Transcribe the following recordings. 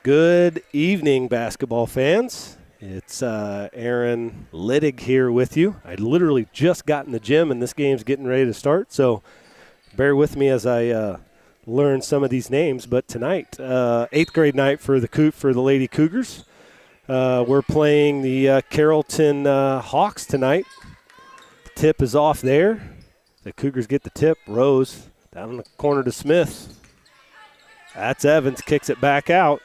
Good evening, basketball fans. It's Aaron Littig here with you. I literally just got in the gym, and this game's getting ready to start, so bear with me as I learn some of these names. But tonight, 8th grade night for the Lady Cougars. We're playing the Carrollton Hawks tonight. The tip is off there. The Cougars get the tip. Rose down in the corner to Smith. That's Evans, kicks it back out.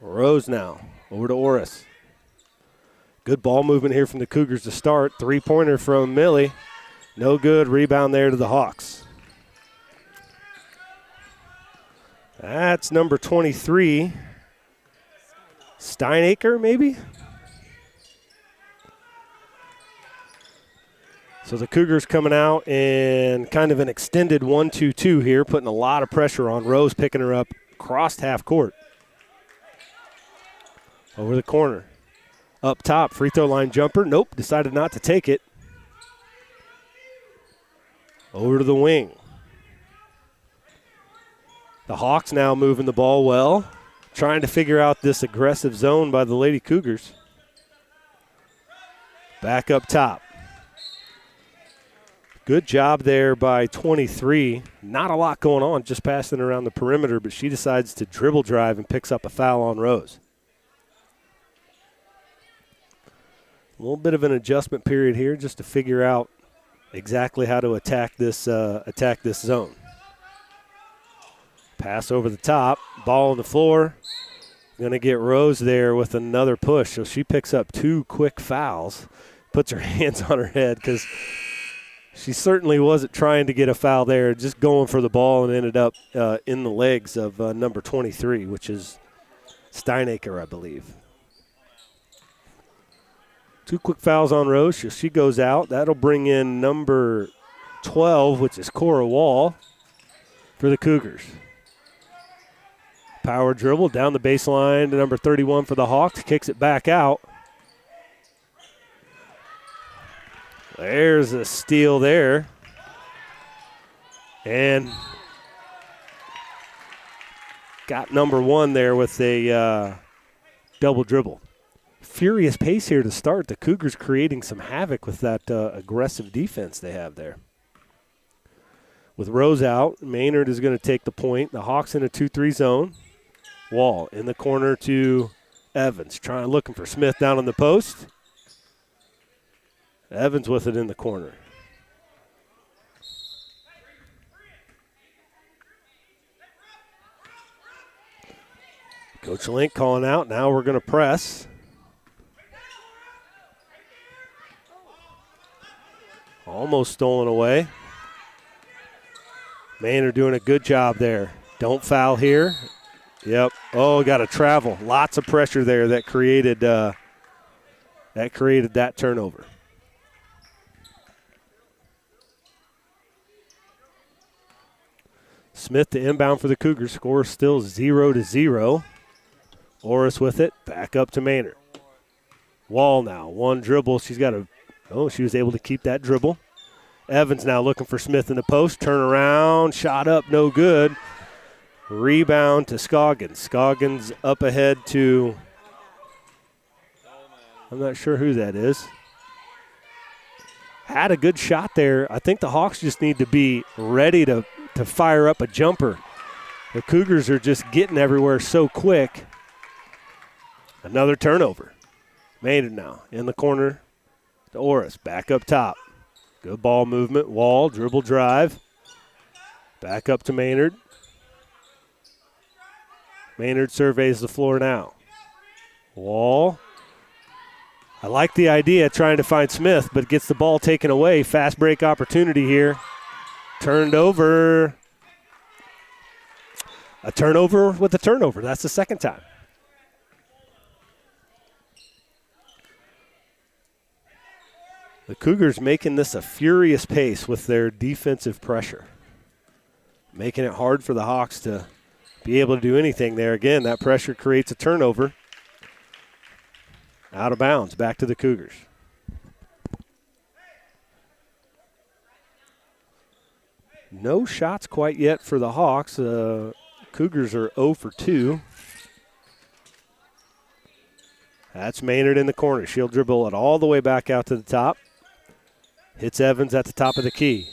Rose now, over to Orris. Good ball movement here from the Cougars to start. Three-pointer from Millie. No good. Rebound there to the Hawks. That's number 23. Steinacre, maybe? So the Cougars coming out in kind of an extended 1-2-2 here, putting a lot of pressure on. Rose picking her up, crossed half court. Over the corner. Up top, free throw line jumper. Nope, decided not to take it. Over to the wing. The Hawks now moving the ball well, trying to figure out this aggressive zone by the Lady Cougars. Back up top. Good job there by 23. Not a lot going on, just passing around the perimeter, but she decides to dribble drive and picks up a foul on Rose. A little bit of an adjustment period here just to figure out exactly how to attack this zone. Pass over the top, ball on the floor. Going to get Rose there with another push, so she picks up 2 quick fouls, puts her hands on her head because she certainly wasn't trying to get a foul there, just going for the ball and ended up in the legs of number 23, which is Steinacre, I believe. 2 quick fouls on Rose. She goes out. That'll bring in number 12, which is Cora Wall, for the Cougars. Power dribble down the baseline to number 31 for the Hawks. Kicks it back out. There's a steal there. And got number 1 there with a double dribble. Furious pace here to start. The Cougars creating some havoc with that aggressive defense they have there. With Rose out, Maynard is going to take the point. The Hawks in a 2-3 zone. Wall in the corner to Evans. Looking for Smith down on the post. Evans with it in the corner. Coach Link calling out. Now we're going to press. Almost stolen away. Maynard doing a good job there. Don't foul here. Yep. Oh, got to travel. Lots of pressure there that created that turnover. Smith to inbound for the Cougars. Score still 0-0. Orris with it. Back up to Maynard. Wall now. 1 dribble. She was able to keep that dribble. Evans now looking for Smith in the post. Turn around. Shot up. No good. Rebound to Scoggins. Scoggins up ahead to, I'm not sure who that is. Had a good shot there. I think the Hawks just need to be ready to fire up a jumper. The Cougars are just getting everywhere so quick. Another turnover. Maynard now in the corner to Orris. Back up top. Good ball movement. Wall, dribble drive. Back up to Maynard. Maynard surveys the floor now. Wall. I like the idea trying to find Smith, but gets the ball taken away. Fast break opportunity here. Turned over. A turnover with a turnover. That's the second time. The Cougars making this a furious pace with their defensive pressure. Making it hard for the Hawks to be able to do anything there. Again, that pressure creates a turnover. Out of bounds, back to the Cougars. No shots quite yet for the Hawks. Cougars are 0 for 2. That's Maynard in the corner. She'll dribble it all the way back out to the top. Hits Evans at the top of the key.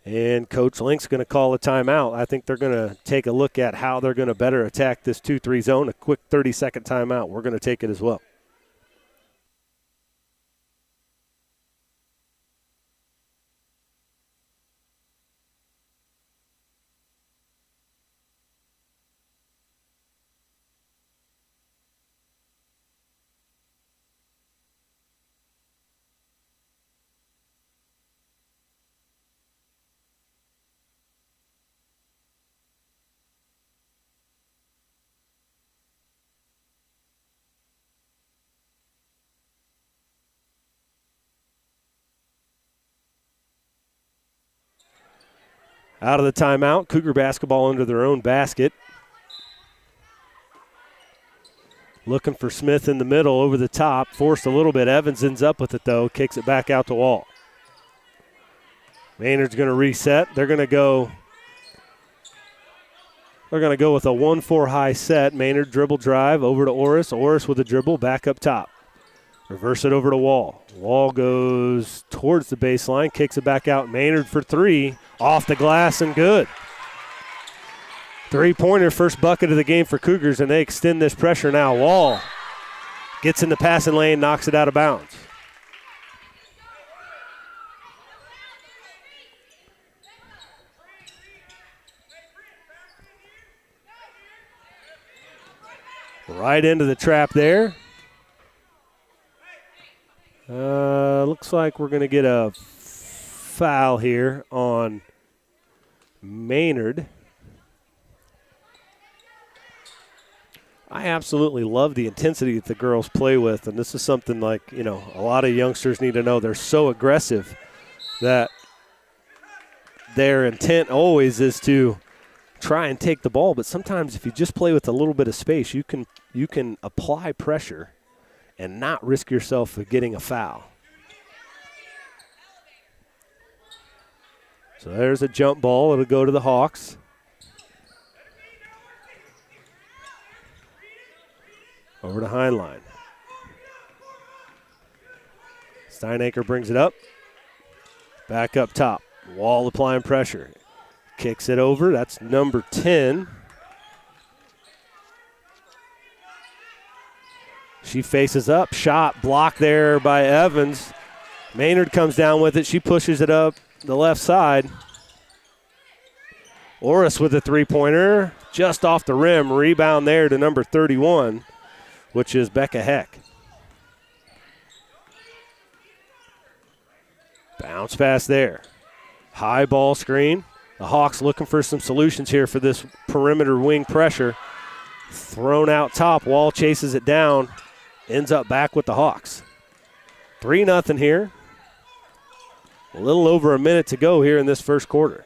And Coach Link's going to call a timeout. I think they're going to take a look at how they're going to better attack this 2-3 zone. A quick 30-second timeout. We're going to take it as well. Out of the timeout, Cougar basketball under their own basket. Looking for Smith in the middle, over the top, forced a little bit. Evans ends up with it though, kicks it back out to Wall. Maynard's going to reset. They're going to go with a 1-4 high set. Maynard dribble drive over to Orris. Orris with a dribble back up top. Reverse it over to Wall. Wall goes towards the baseline, kicks it back out. Maynard for three, off the glass and good. Three-pointer, first bucket of the game for Cougars, and they extend this pressure now. Wall gets in the passing lane, knocks it out of bounds. Right into the trap there. Looks like we're going to get a foul here on Maynard. I absolutely love the intensity that the girls play with, and this is something like, a lot of youngsters need to know. They're so aggressive that their intent always is to try and take the ball, but sometimes if you just play with a little bit of space, you can apply pressure and not risk yourself of getting a foul. So there's a jump ball. It'll go to the Hawks. Over to Heinlein. Steinacre brings it up. Back up top. Wall applying pressure. Kicks it over. That's number 10. She faces up. Shot blocked there by Evans. Maynard comes down with it. She pushes it up the left side. Orris with a three-pointer. Just off the rim. Rebound there to number 31, which is Becca Heck. Bounce pass there. High ball screen. The Hawks looking for some solutions here for this perimeter wing pressure. Thrown out top. Wall chases it down. Ends up back with the Hawks. 3-0 here. A little over a minute to go here in this first quarter.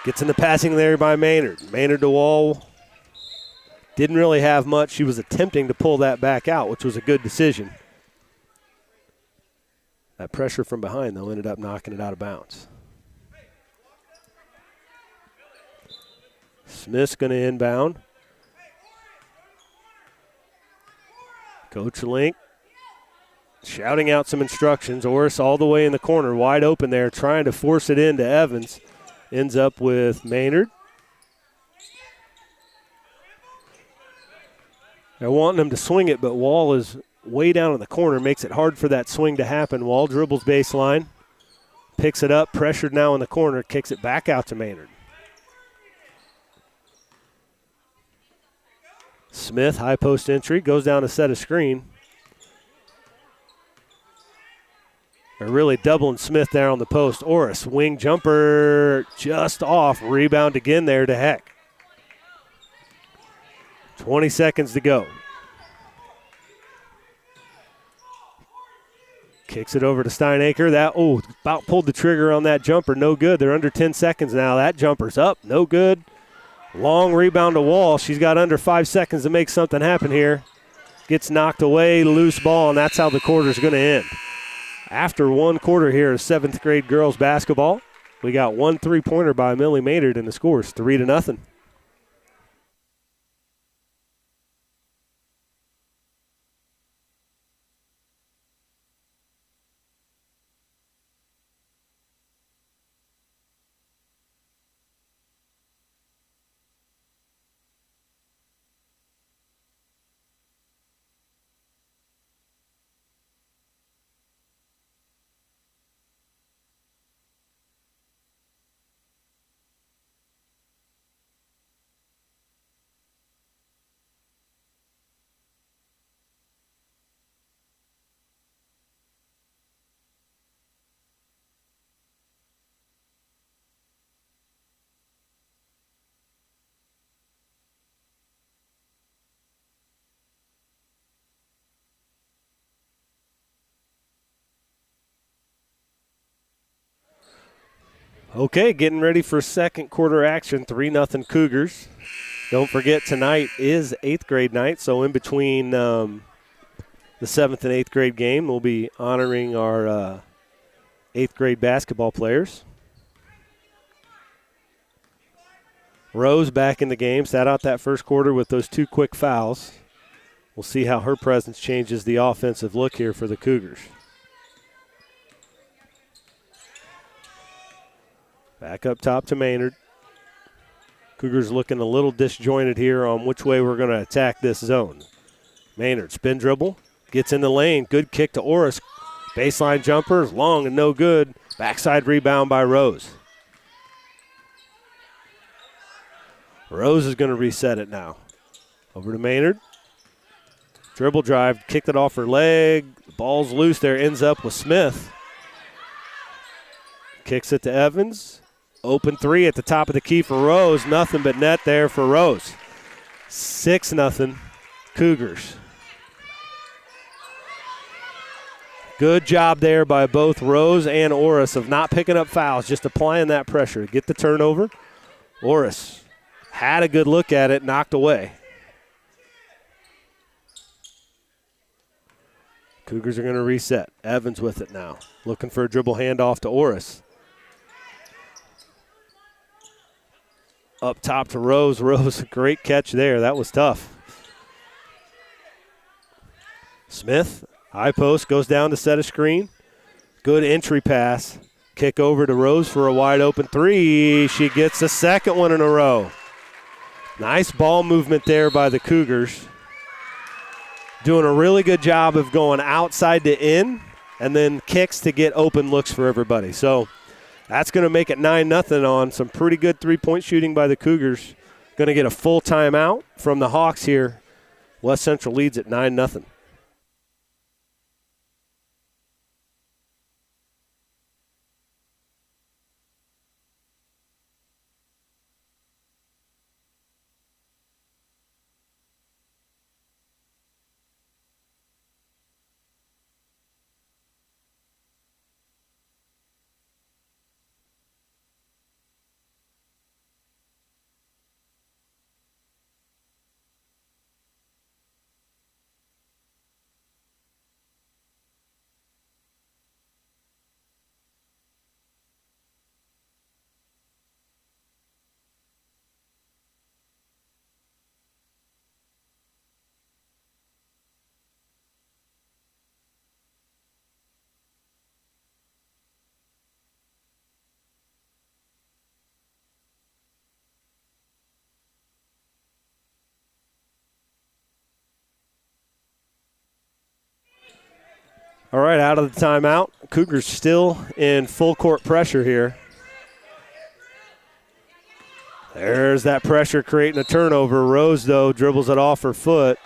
Gets in the passing there by Maynard. Maynard to Wall. Didn't really have much. She was attempting to pull that back out, which was a good decision. That pressure from behind, though, ended up knocking it out of bounds. Smith's going to inbound. Coach Link shouting out some instructions. Orris all the way in the corner, wide open there, trying to force it into Evans. Ends up with Maynard. They're wanting him to swing it, but Wall is way down in the corner, makes it hard for that swing to happen. Wall dribbles baseline, picks it up, pressured now in the corner, kicks it back out to Maynard. Smith, high post entry, goes down to set a screen. They're really doubling Smith there on the post. Orris, wing jumper, just off. Rebound again there to Heck. 20 seconds to go. Kicks it over to Steinacre. About pulled the trigger on that jumper. No good. They're under 10 seconds now. That jumper's up. No good. Long rebound to Wall. She's got under 5 seconds to make something happen here. Gets knocked away, loose ball, and that's how the quarter's going to end. After one quarter here of 7th grade girls basketball, We got one three-pointer by Millie Maynard, and the score is 3-0. Okay, getting ready for second quarter action, 3-0 Cougars. Don't forget, tonight is 8th grade night, so in between the 7th and 8th grade game, we'll be honoring our 8th grade basketball players. Rose back in the game, sat out that first quarter with those 2 quick fouls. We'll see how her presence changes the offensive look here for the Cougars. Back up top to Maynard. Cougars looking a little disjointed here on which way we're going to attack this zone. Maynard, spin dribble, gets in the lane. Good kick to Orris. Baseline jumper is long and no good. Backside rebound by Rose. Rose is going to reset it now. Over to Maynard. Dribble drive, kicked it off her leg. The ball's loose there, ends up with Smith. Kicks it to Evans. Open three at the top of the key for Rose. Nothing but net there for Rose. 6-0 Cougars. Good job there by both Rose and Orris of not picking up fouls, just applying that pressure. Get the turnover. Orris had a good look at it, knocked away. Cougars are going to reset. Evans with it now. Looking for a dribble handoff to Orris. Up top to Rose. Rose, great catch there. That was tough. Smith, high post, goes down to set a screen. Good entry pass. Kick over to Rose for a wide open three. She gets the second one in a row. Nice ball movement there by the Cougars. Doing a really good job of going outside to in and then kicks to get open looks for everybody. So that's going to make it 9-0 on some pretty good three-point shooting by the Cougars. Going to get a full timeout from the Hawks here. West Central leads at 9-0. All right, out of the timeout. Cougars still in full court pressure here. There's that pressure creating a turnover. Rose, though, dribbles it off her foot.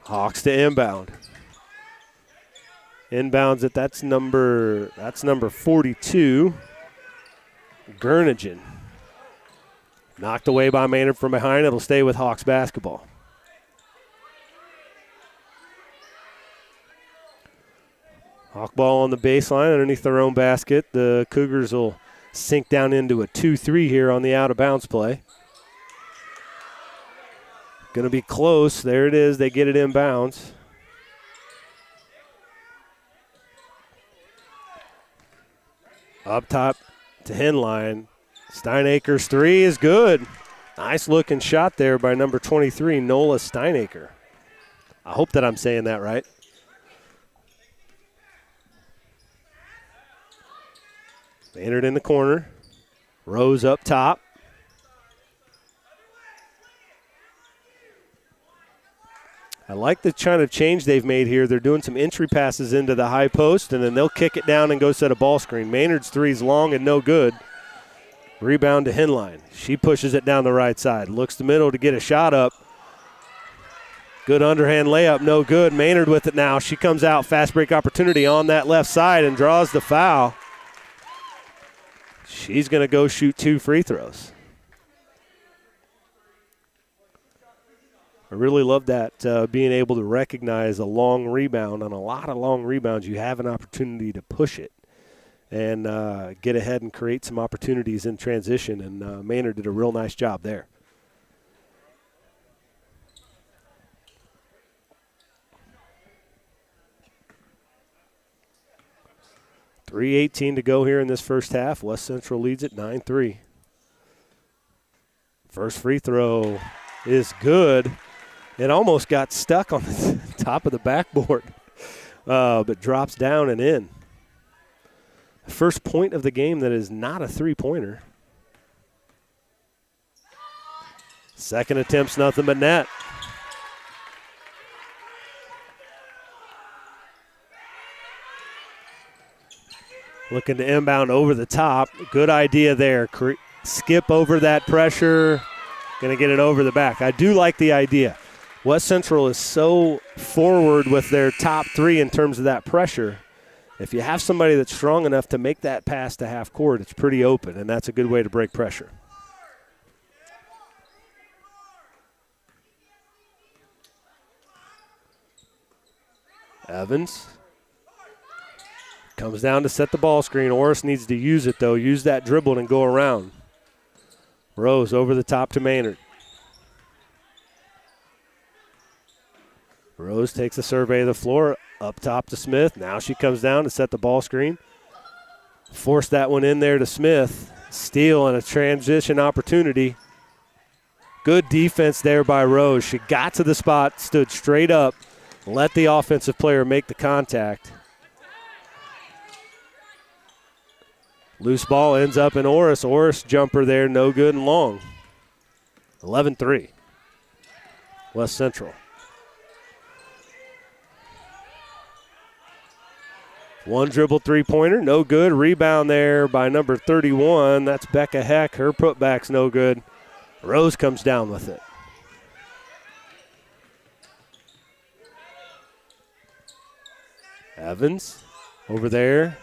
Hawks to inbound. Inbounds it. That's number 42. Gurnigan. Knocked away by Maynard from behind. It'll stay with Hawks basketball. Hawk ball on the baseline underneath their own basket. The Cougars will sink down into a 2-3 here on the out-of-bounds play. Going to be close. There it is. They get it inbounds. Up top to Henline. Steinacre's three is good. Nice looking shot there by number 23, Nola Steinacre. I hope that I'm saying that right. Maynard in the corner. Rose up top. I like the kind of change they've made here. They're doing some entry passes into the high post, and then they'll kick it down and go set a ball screen. Maynard's three is long and no good. Rebound to Henline. She pushes it down the right side. Looks the middle to get a shot up. Good underhand layup, no good. Maynard with it now. She comes out, fast break opportunity on that left side and draws the foul. She's going to go shoot 2 free throws. I really love that, being able to recognize a long rebound. On a lot of long rebounds, you have an opportunity to push it and get ahead and create some opportunities in transition, and Maynard did a real nice job there. .3:18 to go here in this first half. West Central leads it 9-3. First free throw is good. It almost got stuck on the top of the backboard, but drops down and in. First point of the game that is not a three-pointer. Second attempt's nothing but net. Looking to inbound over the top. Good idea there. Skip over that pressure. Going to get it over the back. I do like the idea. West Central is so forward with their top three in terms of that pressure. If you have somebody that's strong enough to make that pass to half court, it's pretty open, and that's a good way to break pressure. Evans comes down to set the ball screen. Orris needs to use it, though. Use that dribble and go around. Rose over the top to Maynard. Rose takes a survey of the floor, up top to Smith. Now she comes down to set the ball screen. Force that one in there to Smith. Steal and a transition opportunity. Good defense there by Rose. She got to the spot, stood straight up, let the offensive player make the contact. Loose ball ends up in Orris. Orris jumper there, no good and long. 11-3. West Central. One dribble three-pointer, no good. Rebound there by number 31. That's Becca Heck. Her putback's no good. Rose comes down with it. Evans over there.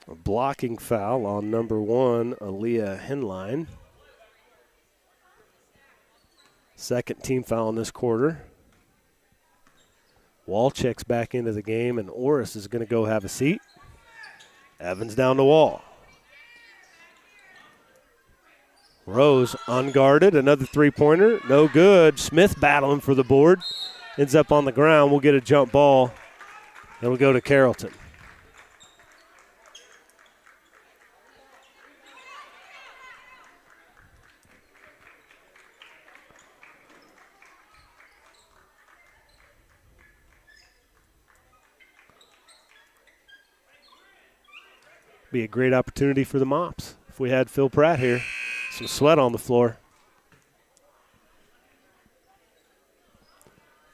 A blocking foul on number 1, Aaliyah Henline. Second team foul in this quarter. Wall checks back into the game, and Orris is going to go have a seat. Evans down the wall. Rose unguarded, another three-pointer, no good. Smith battling for the board. Ends up on the ground. We'll get a jump ball. It'll go to Carrollton. Be a great opportunity for the Mops if we had Phil Pratt here. Some sweat on the floor.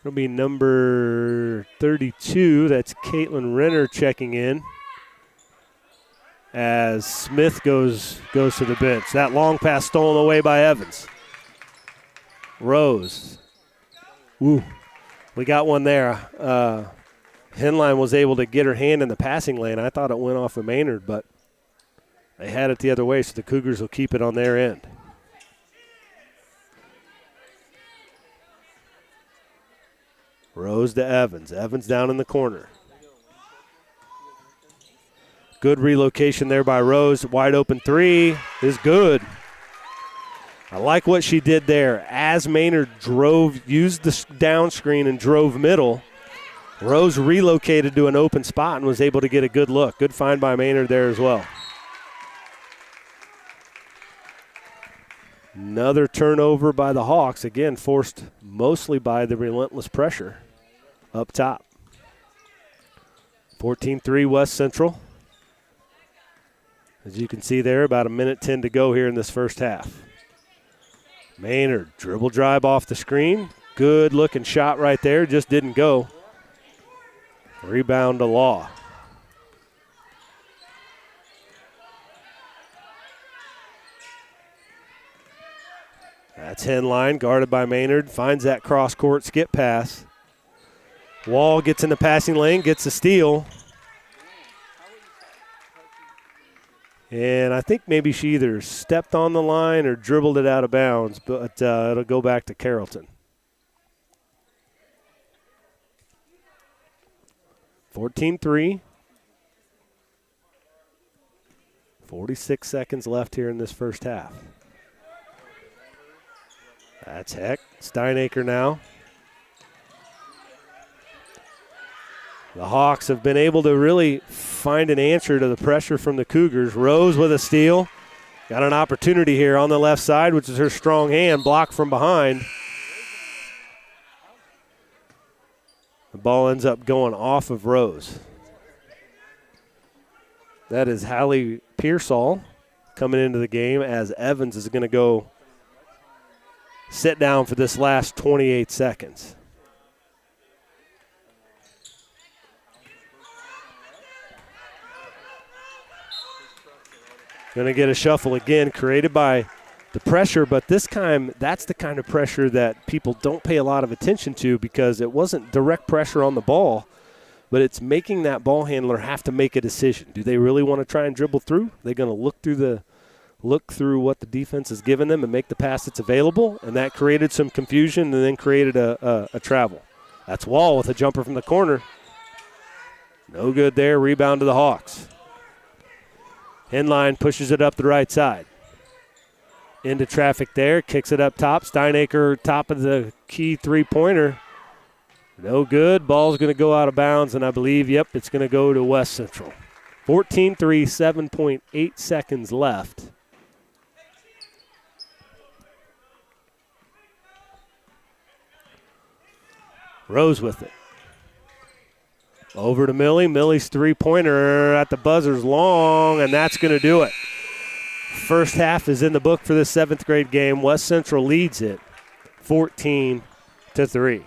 It'll be number 32. That's Caitlin Renner checking in as Smith goes to the bench. That long pass stolen away by Evans. Rose. Woo. We got one there. Henline was able to get her hand in the passing lane. I thought it went off of Maynard, but they had it the other way, so the Cougars will keep it on their end. Rose to Evans. Evans down in the corner. Good relocation there by Rose. Wide open three is good. I like what she did there. As Maynard used the down screen and drove middle, Rose relocated to an open spot and was able to get a good look. Good find by Maynard there as well. Another turnover by the Hawks, again forced mostly by the relentless pressure up top. 14-3 West Central. As you can see there, about 1:10 to go here in this first half. Maynard, dribble drive off the screen. Good looking shot right there, just didn't go. Rebound to Law. That's Henline, guarded by Maynard, finds that cross-court skip pass. Wall gets in the passing lane, gets a steal. And I think maybe she either stepped on the line or dribbled it out of bounds, but it'll go back to Carrollton. 14-3. 46 seconds left here in this first half. That's Heck. Steinacre now. The Hawks have been able to really find an answer to the pressure from the Cougars. Rose with a steal. Got an opportunity here on the left side, which is her strong hand, blocked from behind. The ball ends up going off of Rose. That is Hallie Pearsall coming into the game, as Evans is going to go sit down for this last 28 seconds. Going to get a shuffle again, created by the pressure, but this time that's the kind of pressure that people don't pay a lot of attention to, because it wasn't direct pressure on the ball, but it's making that ball handler have to make a decision. Do they really want to try and dribble through? They're going to look through what the defense has given them and make the pass that's available, and that created some confusion and then created a travel. That's Wall with a jumper from the corner. No good there. Rebound to the Hawks. Henline pushes it up the right side. Into traffic there, kicks it up top. Steinacre, top of the key three-pointer. No good. Ball's going to go out of bounds, and I believe, it's going to go to West Central. 14-3, 7.8 seconds left. Rose with it. Over to Millie. Millie's three-pointer at the buzzer's long, and that's going to do it. First half is in the book for this seventh grade game. West Central leads it 14-3.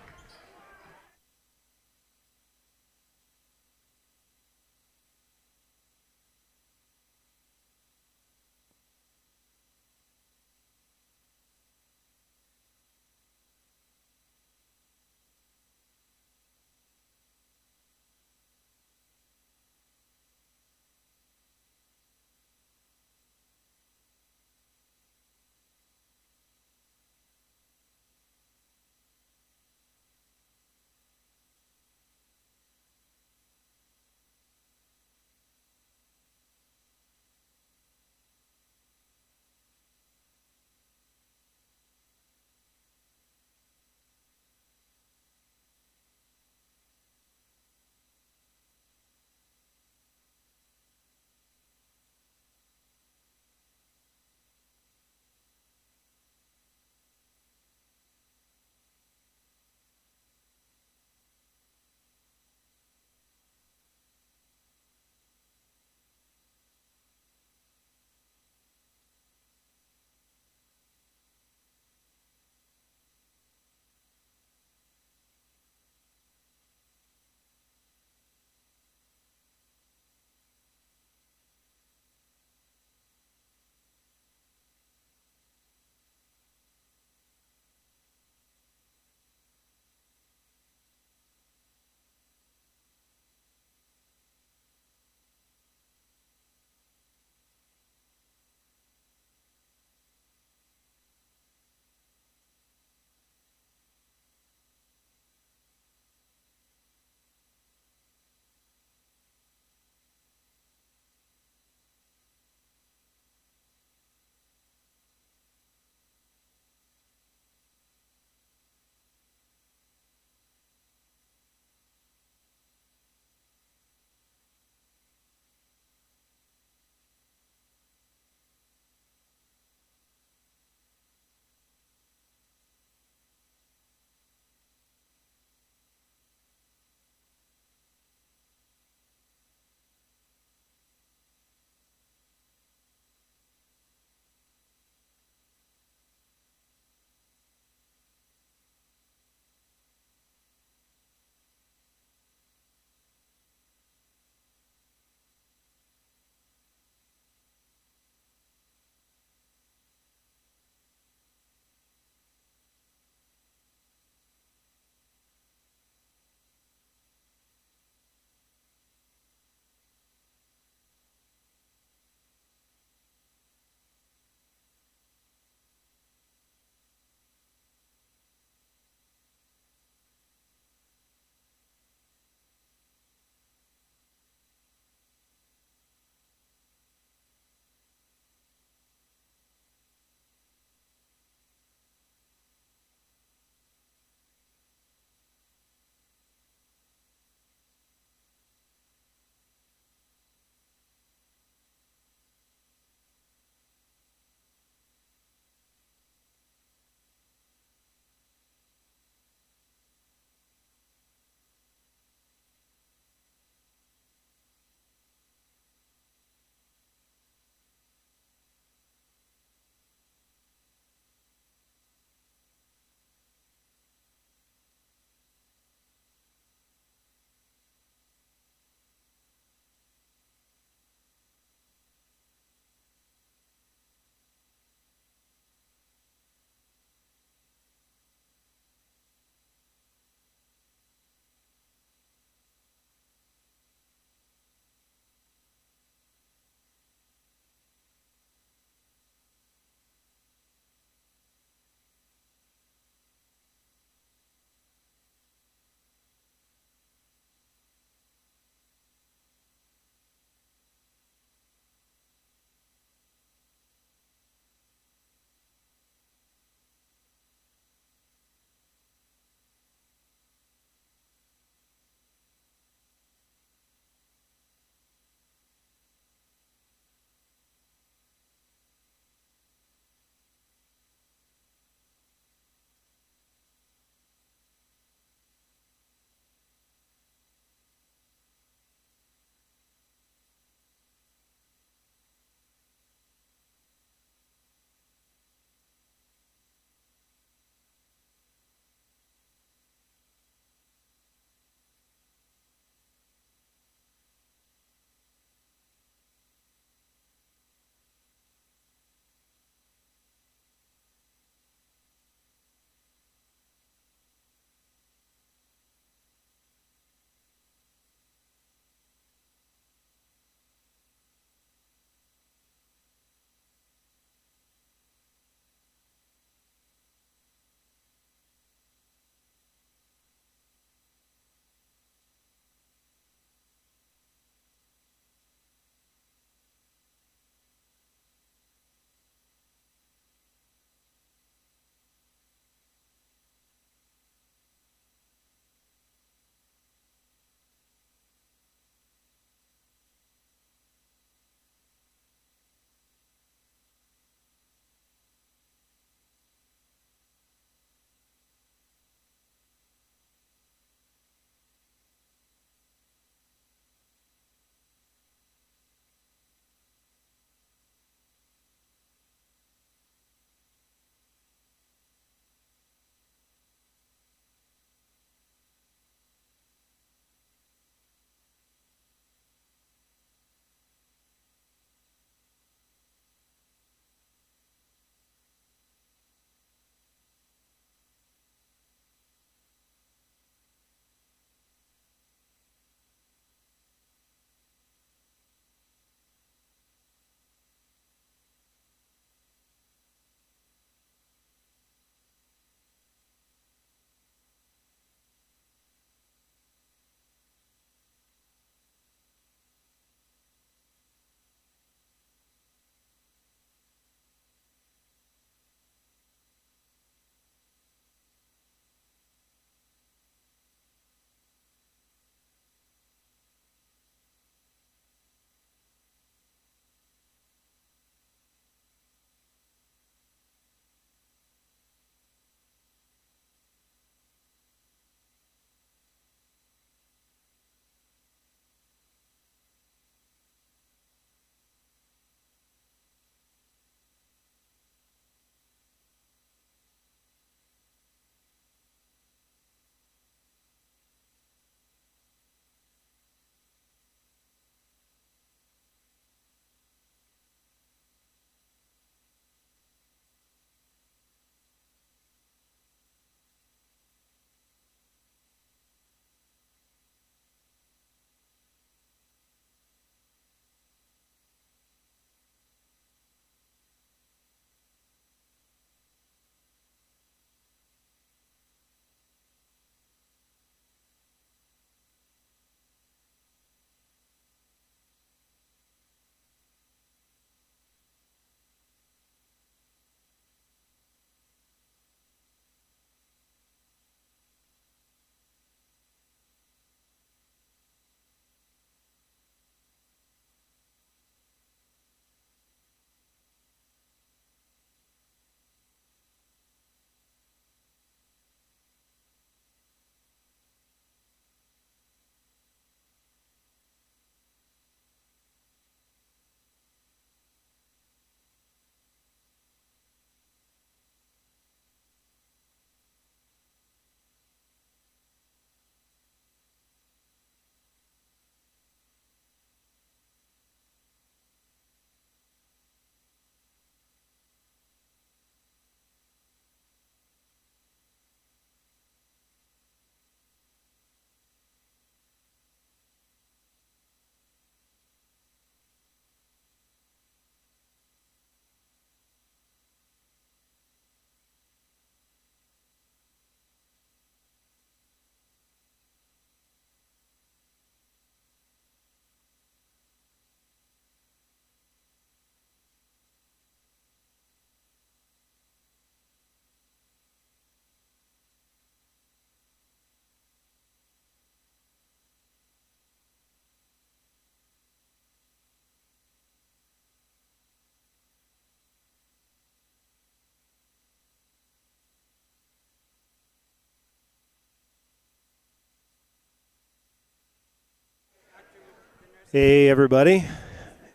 Hey, everybody.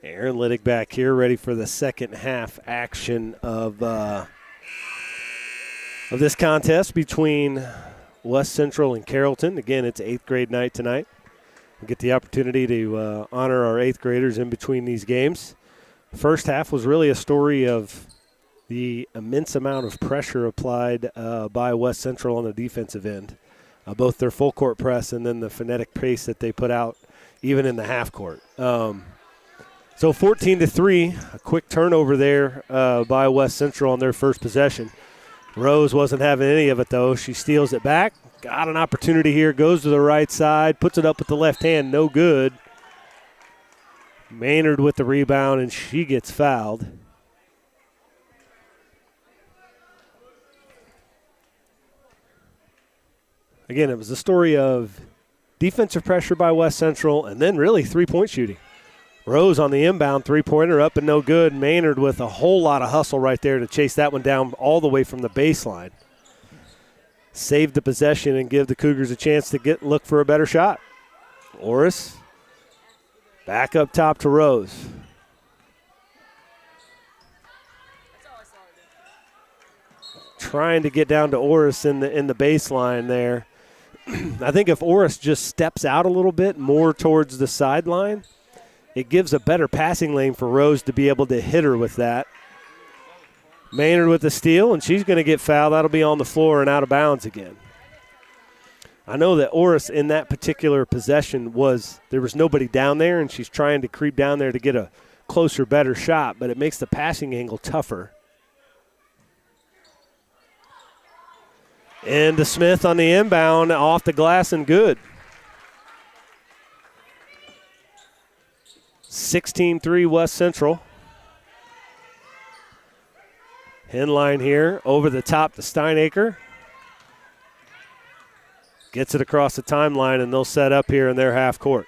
Aaron Liddick back here, ready for the second half action of this contest between West Central and Carrollton. Again, it's 8th grade night tonight. We get the opportunity to honor our 8th graders in between these games. First half was really a story of the immense amount of pressure applied by West Central on the defensive end, both their full court press and then the frenetic pace that they put out even in the half court. So 14-3, a quick turnover there by West Central on their first possession. Rose wasn't having any of it, though. She steals it back. Got an opportunity here, goes to the right side, puts it up with the left hand, no good. Maynard with the rebound, and she gets fouled. Again, it was a story of defensive pressure by West Central and then really three-point shooting. Rose on the inbound, three-pointer up and no good. Maynard with a whole lot of hustle right there to chase that one down all the way from the baseline. Save the possession and give the Cougars a chance to look for a better shot. Orris back up top to Rose. Trying to get down to Orris in the baseline there. I think if Orris just steps out a little bit more towards the sideline, it gives a better passing lane for Rose to be able to hit her with that. Maynard with the steal, and she's going to get fouled. That'll be on the floor and out of bounds again. I know that Orris in that particular possession there was nobody down there, and she's trying to creep down there to get a closer, better shot, but it makes the passing angle tougher. And to Smith on the inbound, off the glass and good. 16-3 West Central. Henline here, over the top to Steinacre. Gets it across the timeline, and they'll set up here in their half court.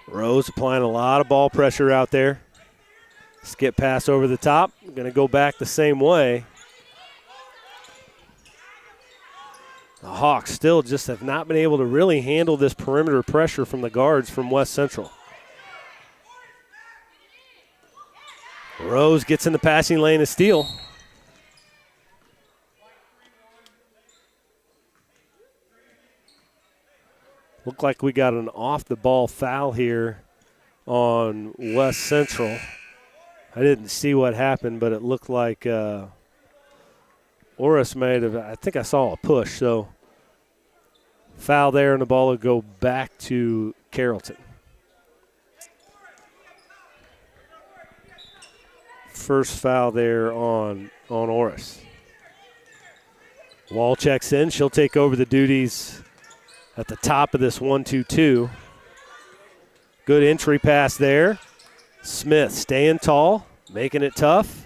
Rose applying a lot of ball pressure out there. Skip pass over the top. Going to go back the same way. The Hawks still just have not been able to really handle this perimeter pressure from the guards from West Central. Rose gets in the passing lane to steal. Looked like we got an off-the-ball foul here on West Central. I didn't see what happened, but it looked like Orris I think I saw a push, so foul there, and the ball will go back to Carrollton. First foul there on Orris. Wall checks in. She'll take over the duties at the top of this 1-2-2. Good entry pass there. Smith staying tall, making it tough.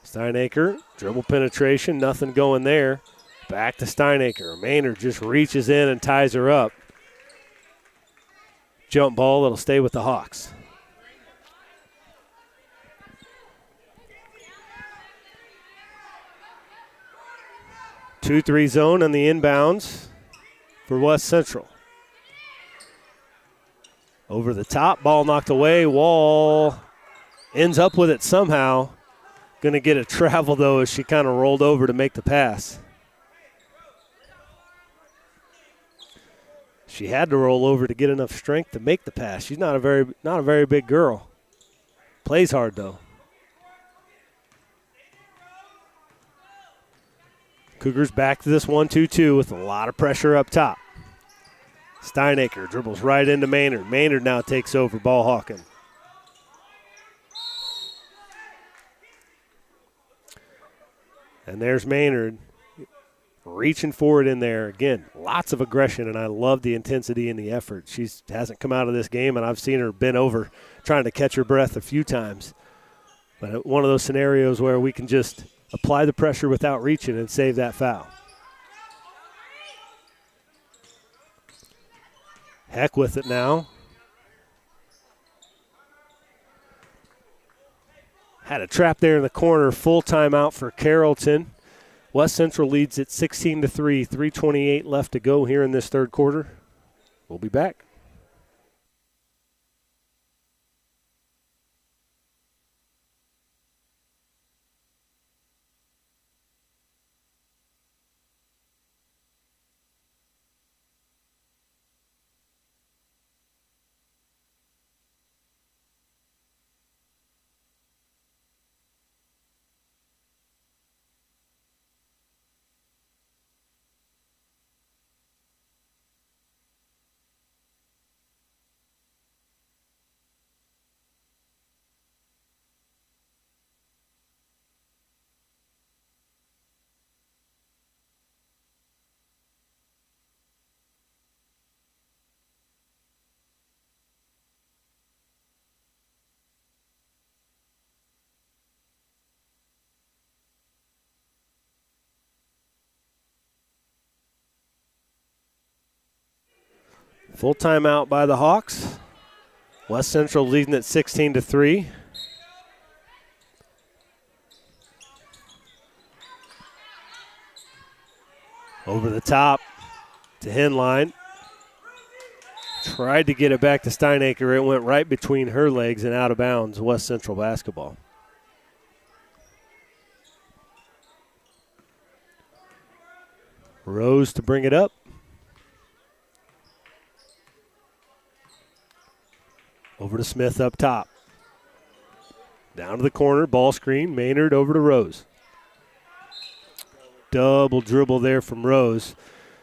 Steinacre, dribble penetration, nothing going there. Back to Steinacre. Maynard just reaches in and ties her up. Jump ball that'll stay with the Hawks. Two-three zone on the inbounds for West Central. Over the top, ball knocked away. Wall ends up with it somehow. Going to get a travel, though, as she kind of rolled over to make the pass. She had to roll over to get enough strength to make the pass. She's not a very big girl. Plays hard, though. Cougars back to this 1-2-2 with a lot of pressure up top. Steinacre dribbles right into Maynard. Maynard now takes over, ball hawking. And there's Maynard reaching for it in there. Again, lots of aggression, and I love the intensity and the effort. She hasn't come out of this game, and I've seen her bend over trying to catch her breath a few times. But one of those scenarios where we can just apply the pressure without reaching and save that foul. Heck with it now. Had a trap there in the corner. Full timeout for Carrollton. West Central leads at 16-3. 3:28 left to go here in this third quarter. We'll be back. Full timeout by the Hawks. West Central leading at 16-3. Over the top to Henline. Tried to get it back to Steinacre. It went right between her legs and out of bounds. West Central basketball. Rose to bring it up. Over to Smith up top. Down to the corner, ball screen. Maynard over to Rose. Double dribble there from Rose.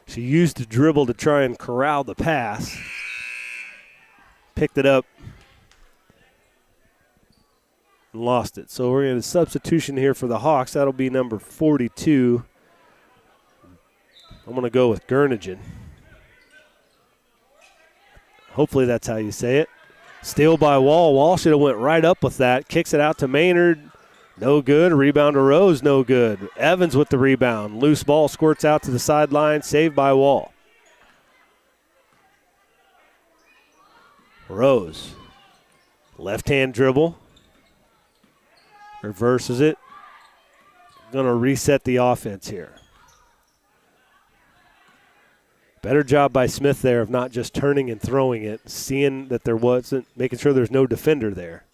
She used the dribble to try and corral the pass. Picked it up. And lost it. So we're going to substitution here for the Hawks. That'll be number 42. I'm going to go with Gurnigan. Hopefully that's how you say it. Steal by Wall. Wall should have went right up with that. Kicks it out to Maynard. No good. Rebound to Rose. No good. Evans with the rebound. Loose ball squirts out to the sideline. Saved by Wall. Rose. Left-hand dribble. Reverses it. Going to reset the offense here. Better job by Smith there of not just turning and throwing it, seeing that there wasn't, making sure there's no defender there.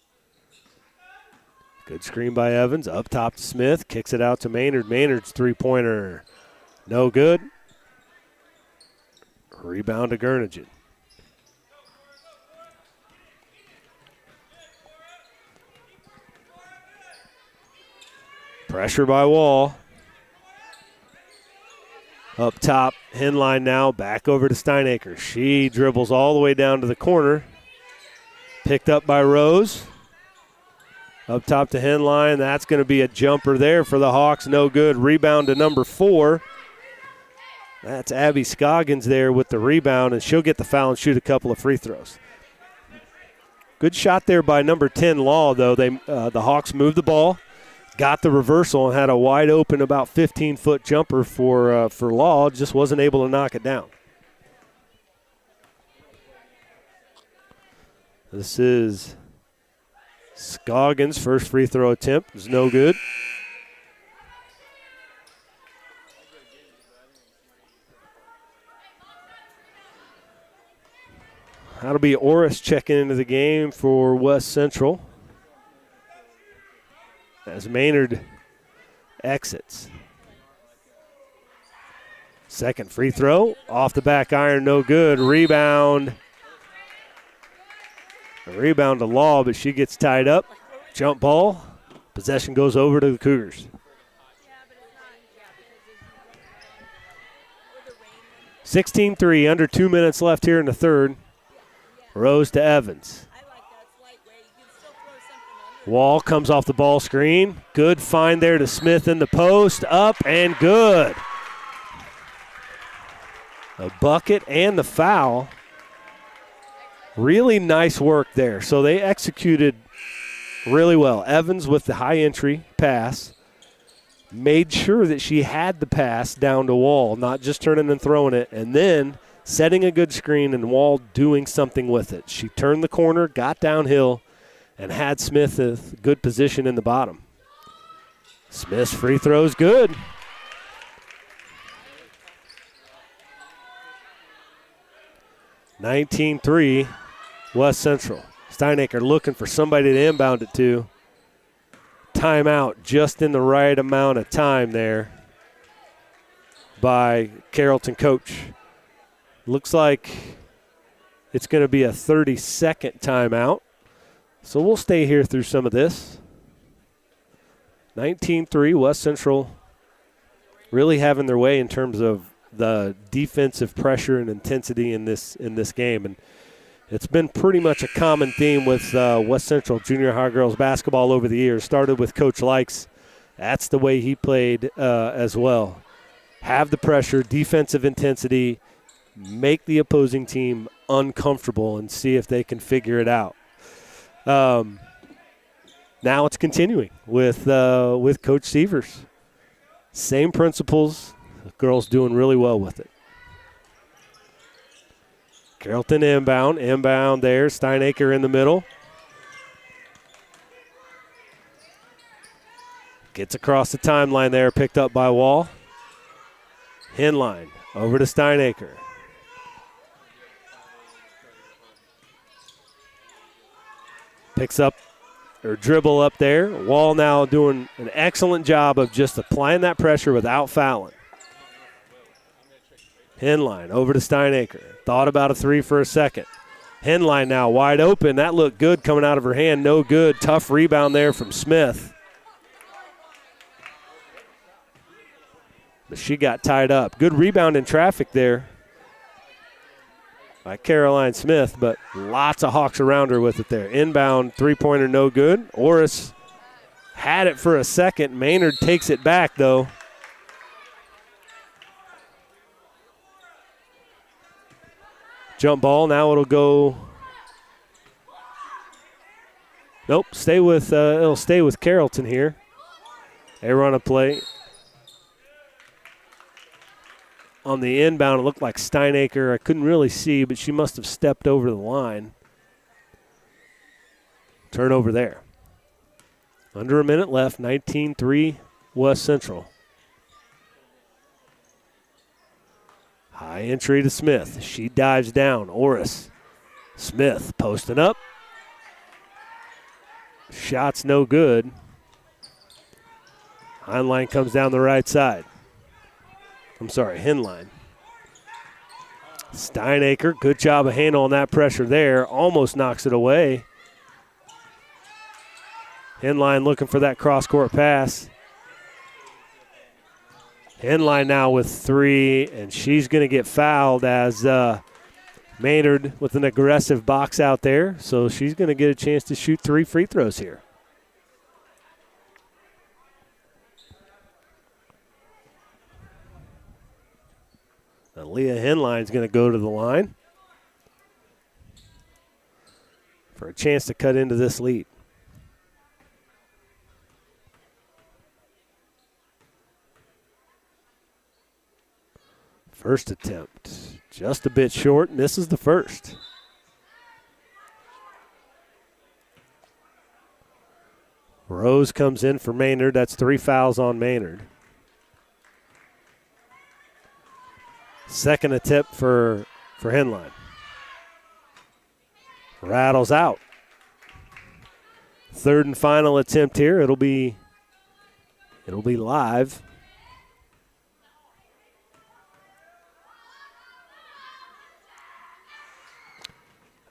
Good screen by Evans. Up top to Smith. Kicks it out to Maynard. Maynard's three-pointer. No good. Rebound to Gurnigan. Pressure by Wall. Up top, Henline now, back over to Steinacre. She dribbles all the way down to the corner. Picked up by Rose. Up top to Henline. That's going to be a jumper there for the Hawks. No good. Rebound to number 4. That's Abby Scoggins there with the rebound, and she'll get the foul and shoot a couple of free throws. Good shot there by number 10, Law, though. The Hawks moved the ball. Got the reversal and had a wide open about 15-foot jumper for Law. Just wasn't able to knock it down. This is Scoggins' first free throw attempt. It was no good. That'll be Orris checking into the game for West Central as Maynard exits. Second free throw, off the back iron, no good. Rebound. A rebound to Law, but she gets tied up. Jump ball. Possession goes over to the Cougars. 16-3, under 2 minutes left here in the third. Rose to Evans. Wall comes off the ball screen. Good find there to Smith in the post. Up and good. A bucket and the foul. Really nice work there. So they executed really well. Evans with the high entry pass. Made sure that she had the pass down to Wall, not just turning and throwing it. And then setting a good screen and Wall doing something with it. She turned the corner, got downhill, and had Smith a good position in the bottom. Smith's free throw's good. (19-3) West Central. Steinacre looking for somebody to inbound it to. Timeout just in the right amount of time there by Carrollton coach. Looks like it's going to be a 30-second timeout. So we'll stay here through some of this. 19-3, West Central really having their way in terms of the defensive pressure and intensity in this game. And it's been pretty much a common theme with West Central junior high girls basketball over the years. Started with Coach Likes. That's the way he played as well. Have the pressure, defensive intensity, make the opposing team uncomfortable and see if they can figure it out. Now it's continuing with Coach Sievers. Same principles. The girls doing really well with it. Carrollton inbound there. Steinacre in the middle. Gets across the timeline there, picked up by Wall. Henline over to Steinacre. Picks up or dribble up there. Wall now doing an excellent job of just applying that pressure without fouling. Henline over to Steinacre. Thought about a three for a second. Henline now wide open. That looked good coming out of her hand. No good. Tough rebound there from Smith. But she got tied up. Good rebound in traffic there by Caroline Smith, but lots of Hawks around her with it there. Inbound three-pointer no good. Orris had it for a second. Maynard takes it back, though. Jump ball, now it'll go. Nope, it'll stay with Carrollton here. They run a play. On the inbound, it looked like Steinacre. I couldn't really see, but she must have stepped over the line. Turnover there. Under a minute left, 19-3 West Central. High entry to Smith. She dives down. Orris. Smith posting up. Shot's no good. Heinline comes down the right side. Henline. Steinacre, good job of handling that pressure there. Almost knocks it away. Henline looking for that cross-court pass. Henline now with three, and she's going to get fouled as Maynard with an aggressive box out there. So she's going to get a chance to shoot 3 free throws here. Leah Henline's going to go to the line for a chance to cut into this lead. First attempt, just a bit short, misses the first. Rose comes in for Maynard. That's 3 fouls on Maynard. Second attempt for Henline. Rattles out. Third and final attempt here. It'll be live.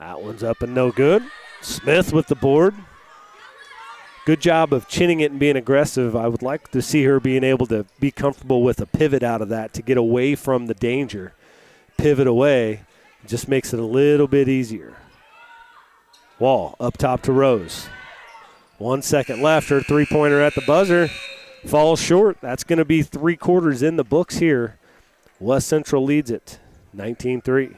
That one's up and no good. Smith with the board. Good job of chinning it and being aggressive. I would like to see her being able to be comfortable with a pivot out of that to get away from the danger. Pivot away just makes it a little bit easier. Wall up top to Rose. 1 second left. Her three-pointer at the buzzer falls short. That's going to be 3/4 in the books here. West Central leads it 19-3.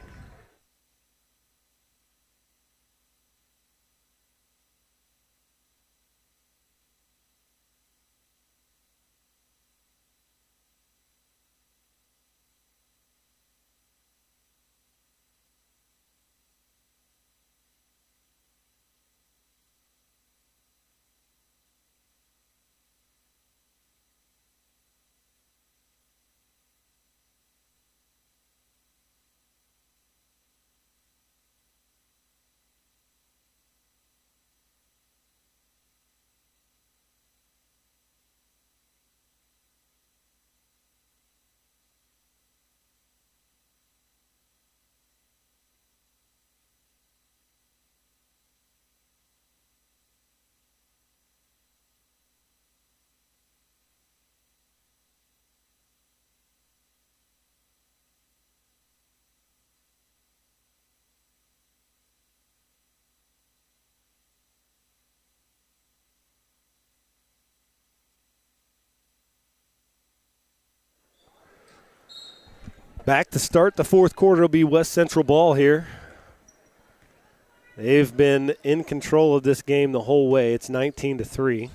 Back to start the fourth quarter will be West Central ball here. They've been in control of this game the whole way. It's 19-3.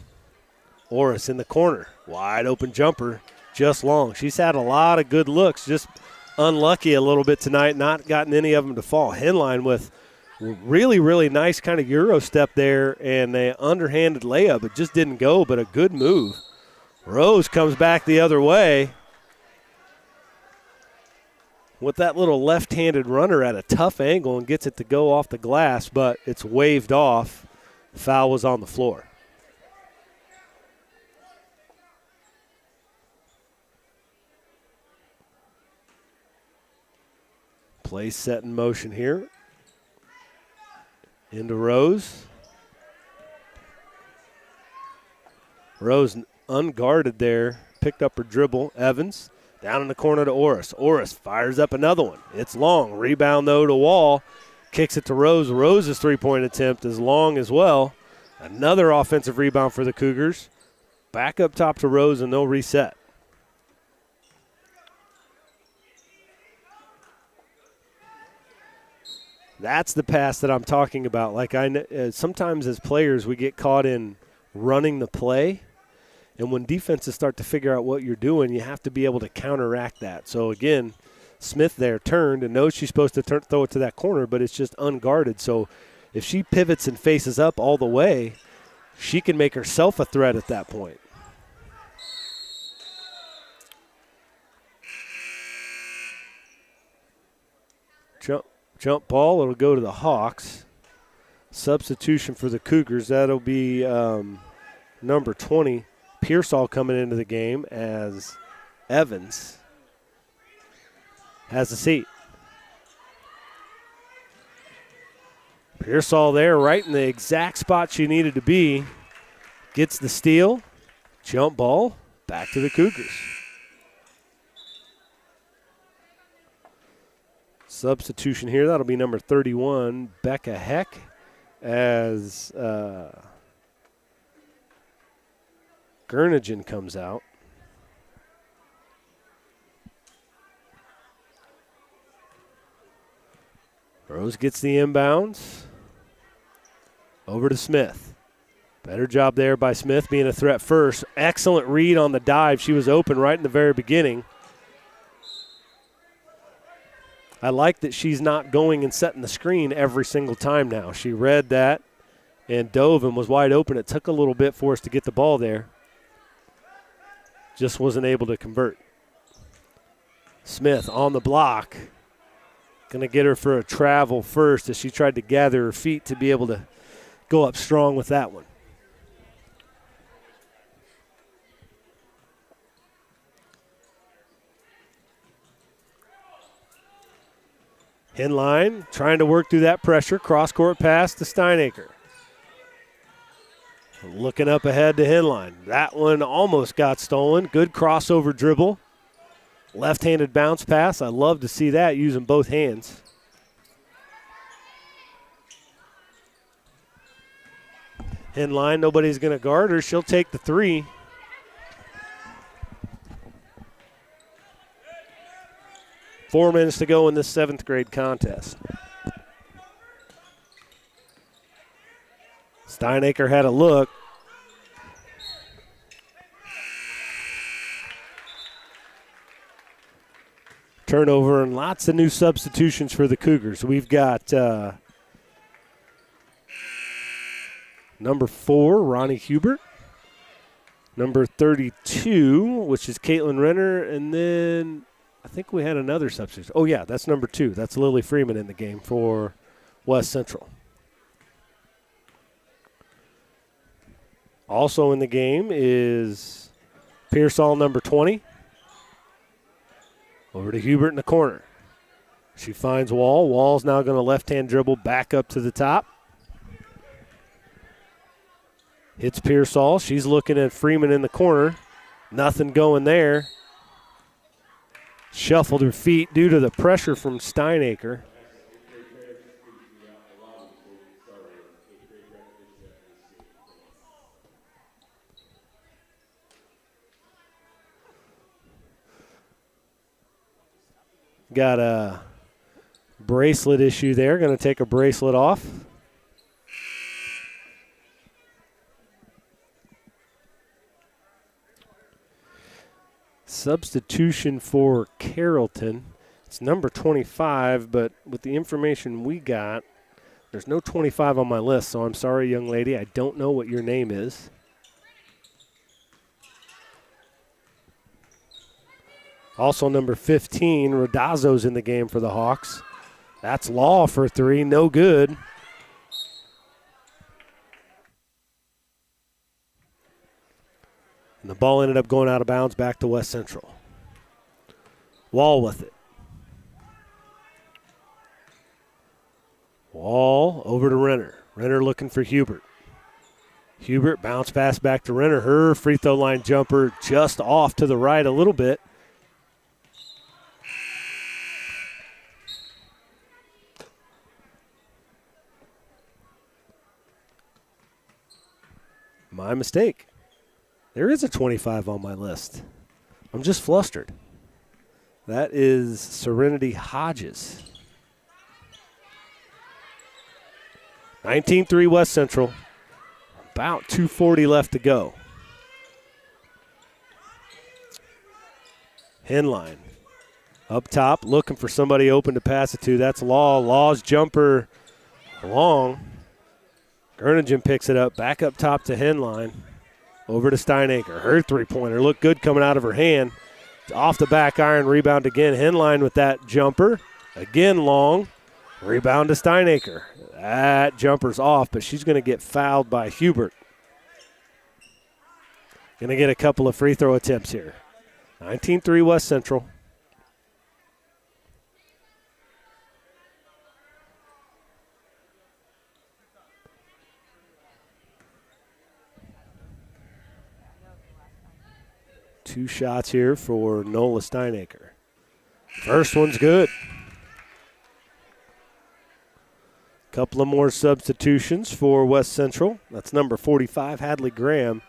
Orris in the corner. Wide open jumper, just long. She's had a lot of good looks, just unlucky a little bit tonight, not gotten any of them to fall. Henline with really, really nice kind of Euro step there and an underhanded layup. It just didn't go, but a good move. Rose comes back the other way with that little left-handed runner at a tough angle and gets it to go off the glass, but it's waved off. Foul was on the floor. Play set in motion here. Into Rose. Rose unguarded there, picked up her dribble. Evans down in the corner to Orris. Orris fires up another one. It's long. Rebound, though, to Wall. Kicks it to Rose. Rose's three-point attempt is long as well. Another offensive rebound for the Cougars. Back up top to Rose, and they'll reset. That's the pass that I'm talking about. Like sometimes as players we get caught in running the play, and when defenses start to figure out what you're doing, you have to be able to counteract that. So, again, Smith there turned and knows she's supposed to throw it to that corner, but it's just unguarded. So if she pivots and faces up all the way, she can make herself a threat at that point. Jump ball, it'll go to the Hawks. Substitution for the Cougars, that'll be number 20. Pearsall coming into the game as Evans has a seat. Pearsall there right in the exact spot she needed to be. Gets the steal. Jump ball. Back to the Cougars. Substitution here. That'll be number 31, Becca Heck, as Gurnigan comes out. Rose gets the inbounds. Over to Smith. Better job there by Smith being a threat first. Excellent read on the dive. She was open right in the very beginning. I like that she's not going and setting the screen every single time now. She read that and dove and was wide open. It took a little bit for us to get the ball there. Just wasn't able to convert. Smith on the block. Going to get her for a travel first as she tried to gather her feet to be able to go up strong with that one. Henline trying to work through that pressure. Cross-court pass to Steinacre. Looking up ahead to Henline. That one almost got stolen. Good crossover dribble. Left-handed bounce pass. I love to see that using both hands. Henline, nobody's going to guard her. She'll take the three. Four minutes to go in this seventh grade contest. Steinacre had a look. Turnover and lots of new substitutions for the Cougars. We've got number 4, Ronnie Hubert. Number 32, which is Caitlin Renner. And then I think we had another substitution. Oh, yeah, that's number 2. That's Lily Freeman in the game for West Central. Also in the game is Pearsall, number 20. Over to Hubert in the corner. She finds Wall. Wall's now going to left-hand dribble back up to the top. Hits Pearsall. She's looking at Freeman in the corner. Nothing going there. Shuffled her feet due to the pressure from Steinacre. got a bracelet issue there. Going to take a bracelet off. Substitution for Carrollton. It's number 25, but with the information we got, there's no 25 on my list, so I'm sorry, young lady. I don't know what your name is. Also number 15, Radazzo's in the game for the Hawks. That's Law for 3, no good. And the ball ended up going out of bounds back to West Central. Wall with it. Wall over to Renner. Renner looking for Hubert. Hubert bounce pass back to Renner. Her free throw line jumper just off to the right a little bit. My mistake. There is a 25 on my list. I'm just flustered. That is Serenity Hodges. 19-3 West Central. About 2:40 left to go. Henline up top, looking for somebody open to pass it to. That's Law. Law's jumper long. Gerningen picks it up. Back up top to Henline. Over to Steinacre. Her three-pointer looked good coming out of her hand. Off the back iron, rebound again. Henline with that jumper. Again long. Rebound to Steinacre. That jumper's off, but she's going to get fouled by Hubert. Going to get a couple of free throw attempts here. 19-3 West Central. Two shots here for Nola Steinacre. First one's good. Couple of more substitutions for West Central. That's number 45, Hadley Graham,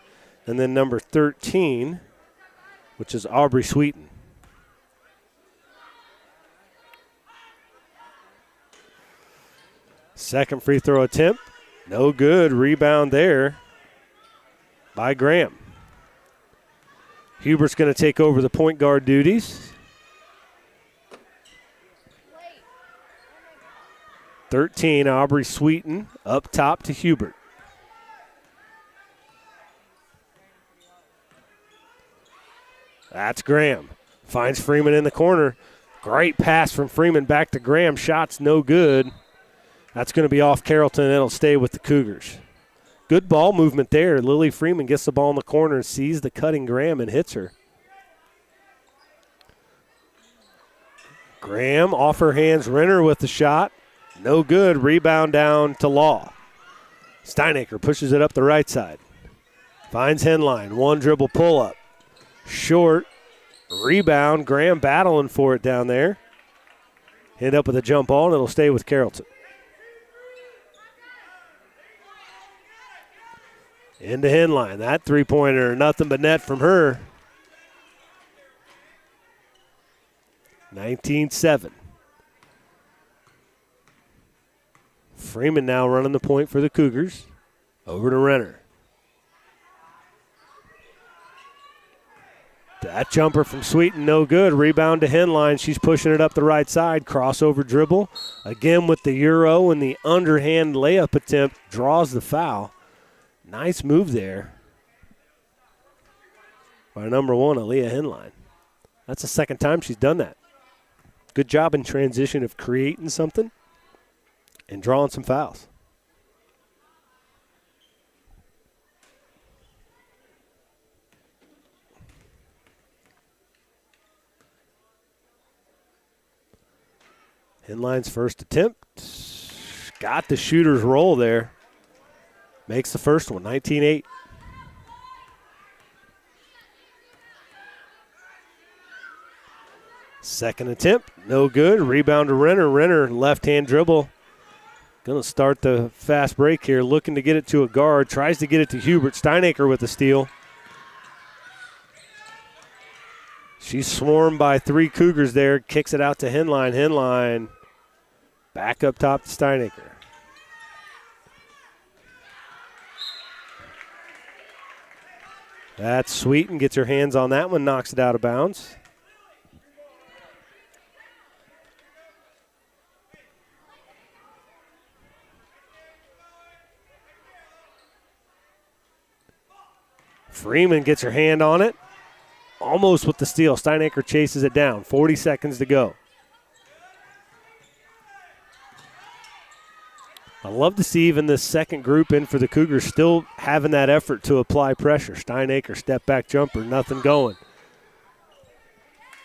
and then number 13, which is Aubrey Sweeten. Second free throw attempt, no good. Rebound there by Graham. Hubert's going to take over the point guard duties. 13, Aubrey Sweeten, up top to Hubert. That's Graham. Finds Freeman in the corner. Great pass from Freeman back to Graham. Shot's no good. That's going to be off Carrollton, and it'll stay with the Cougars. Good ball movement there. Lily Freeman gets the ball in the corner and sees the cutting Graham and hits her. Graham off her hands. Renner with the shot. No good. Rebound down to Law. Steinacre pushes it up the right side. Finds Henline. One dribble pull up. Short. Rebound. Graham battling for it down there. End up with a jump ball, and it'll stay with Carrollton. Into Henline. That three-pointer, nothing but net from her. 19-7. Freeman now running the point for the Cougars. Over to Renner. That jumper from Sweeten, no good. Rebound to Henline. She's pushing it up the right side. Crossover dribble. Again with the Euro and the underhand layup attempt. Draws the foul. Nice move there by number 1, Aaliyah Henline. That's the second time she's done that. Good job in transition of creating something and drawing some fouls. Henline's first attempt. Got the shooter's roll there. Makes the first one, 19-8. Second attempt, no good. Rebound to Renner. Renner, left-hand dribble. Going to start the fast break here, looking to get it to a guard. Tries to get it to Hubert. Steinacre with the steal. She's swarmed by 3 Cougars there. Kicks it out to Henline. Henline back up top to Steinecker. That's Sweeten. Gets her hands on that one. Knocks it out of bounds. Freeman gets her hand on it. Almost with the steal. Steinecker chases it down. 40 seconds to go. I love to see even this second group in for the Cougars still having that effort to apply pressure. Steinecker, step back jumper, nothing going.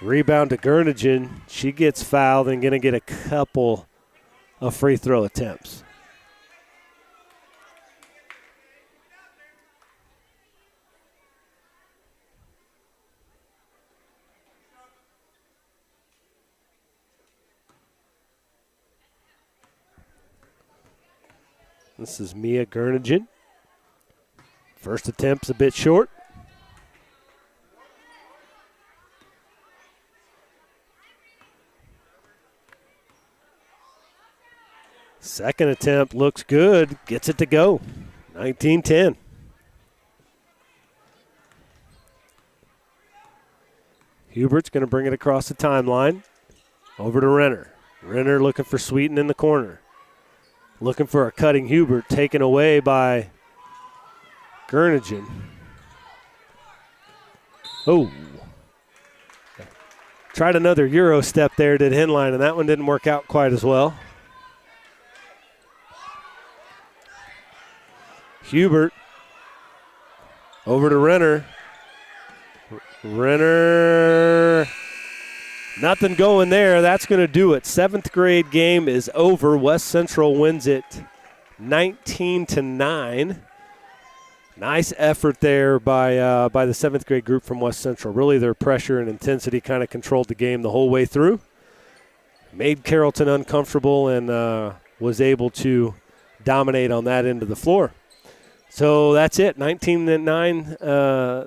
Rebound to Gurnigan. She gets fouled and going to get a couple of free throw attempts. This is Mia Gurnigan. First attempt's a bit short. Second attempt looks good. Gets it to go. 19-10. Hubert's going to bring it across the timeline. Over to Renner. Renner looking for Sweeten in the corner. Looking for a cutting Hubert, taken away by Gurnigan. Oh. Tried another Euro step there, did Henline, and that one didn't work out quite as well. Hubert over to Renner. Renner. Nothing going there. That's going to do it. 7th grade game is over. West Central wins it 19-9. Nice effort there by the 7th grade group from West Central. Really, their pressure and intensity kind of controlled the game the whole way through. Made Carrollton uncomfortable and was able to dominate on that end of the floor. So that's it, 19-9,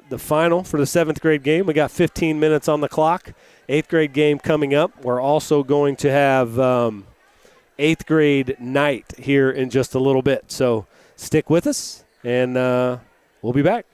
the final for the 7th grade game. We got 15 minutes on the clock. 8th grade game coming up. We're also going to have 8th grade night here in just a little bit. So stick with us, and we'll be back.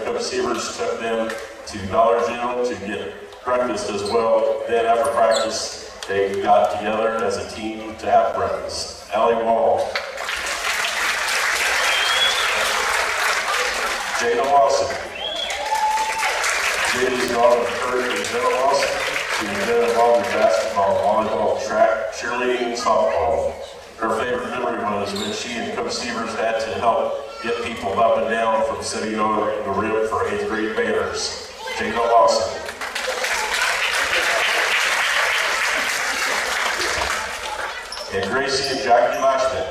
Coach Sievers took them to Dollar General to get breakfast as well. Then after practice, they got together as a team to have breakfast. Allie Wall. Jada Lawson. Jada's daughter, Kurt and Jenna Lawson. She's been involved in basketball, volleyball, track, cheerleading, and softball. Her favorite memory was when she and Coach Sievers had to help get people up and down from sitting on the rim for 8th grade banners. Jada Lawson. And Gracie and Jackie Lashman.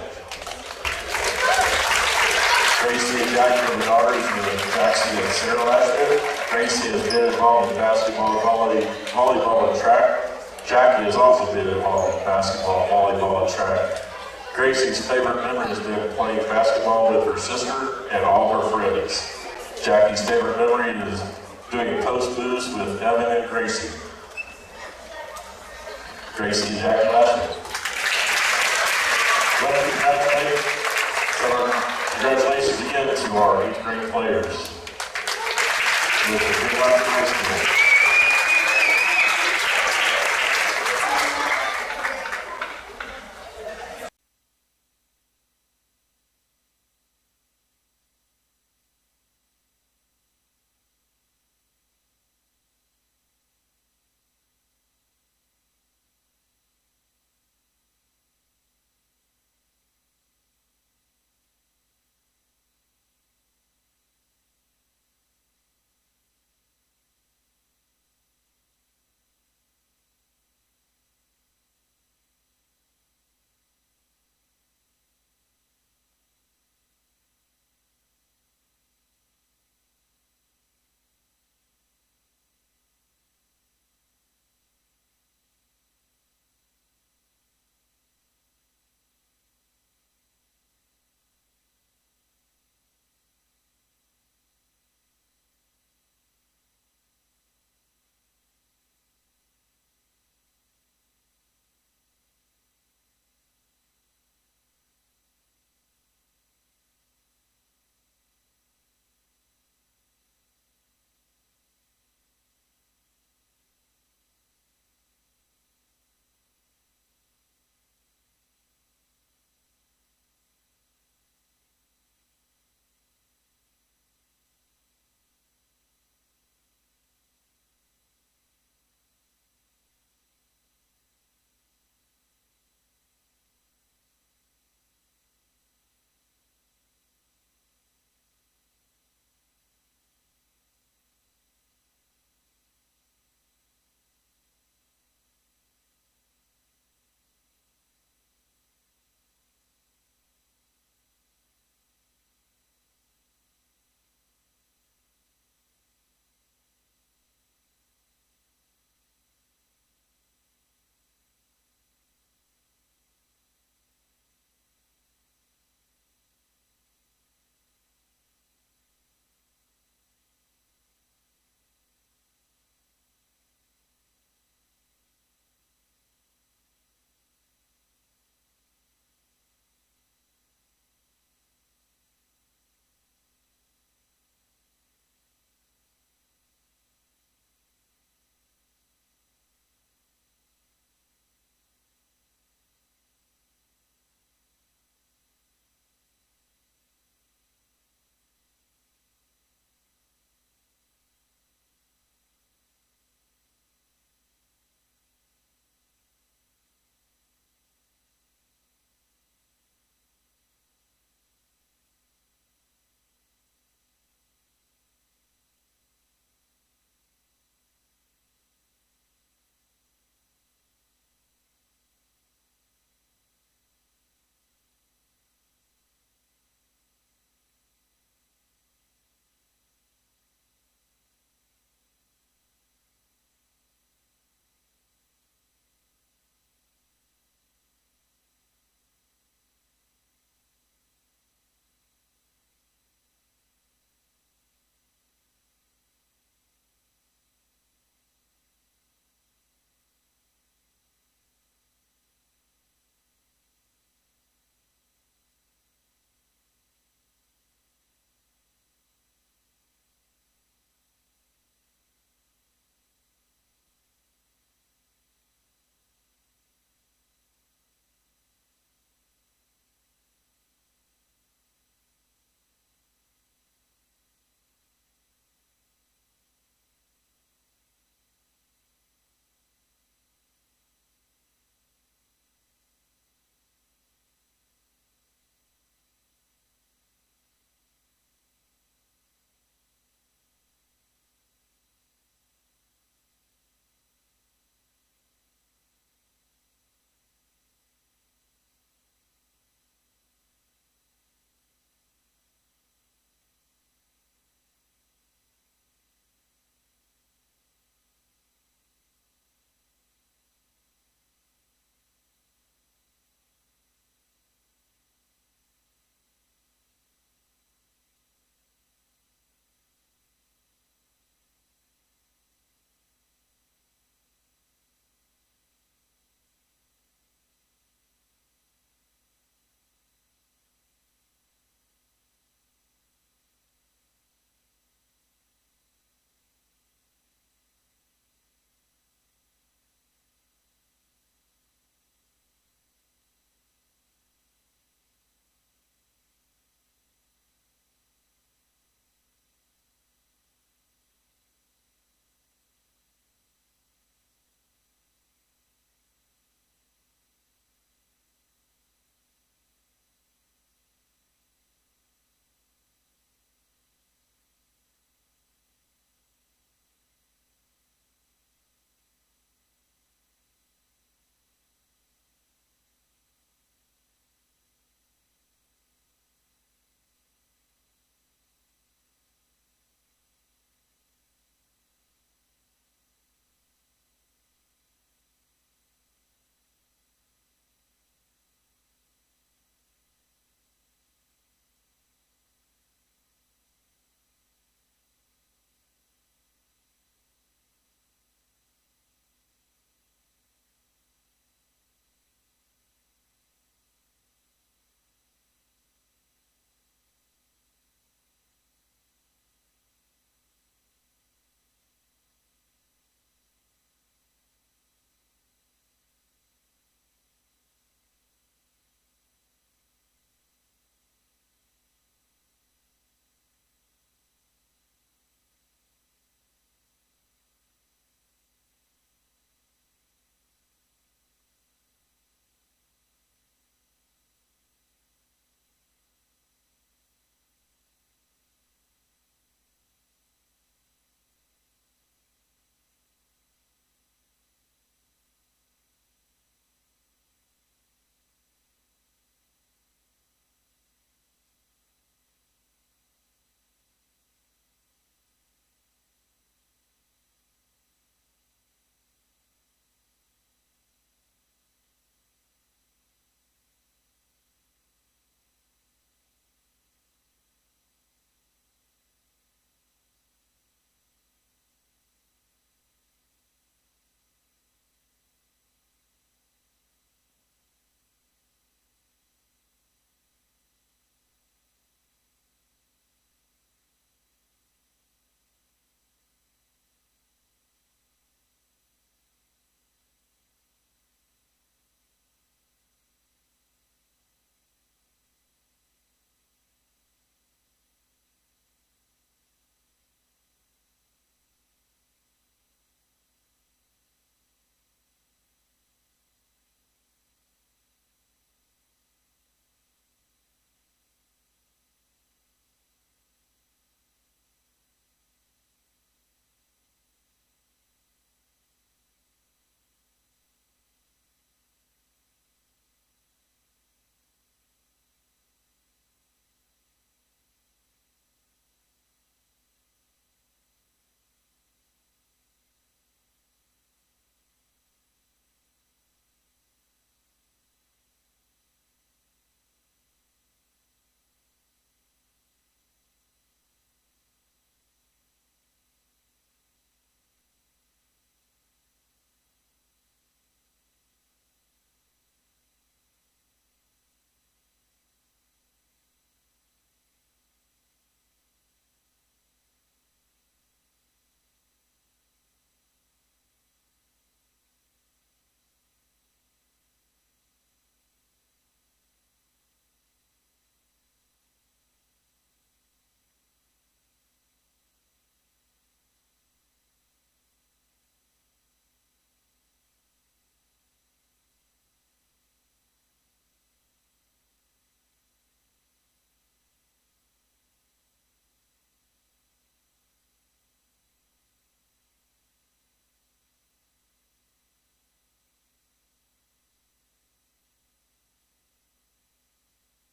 Gracie and Jackie are the daughters of Jackson and Sarah Lashman. Gracie has been involved in basketball, volleyball, and track. Jackie has also been involved in basketball, volleyball, and track. Gracie's favorite memory has been playing basketball with her sister and all her friends. Jackie's favorite memory is doing post moves with Evan and Gracie. Gracie and Jackie Lashman. Congratulations again to our 8th grade players with the Big Rock High School.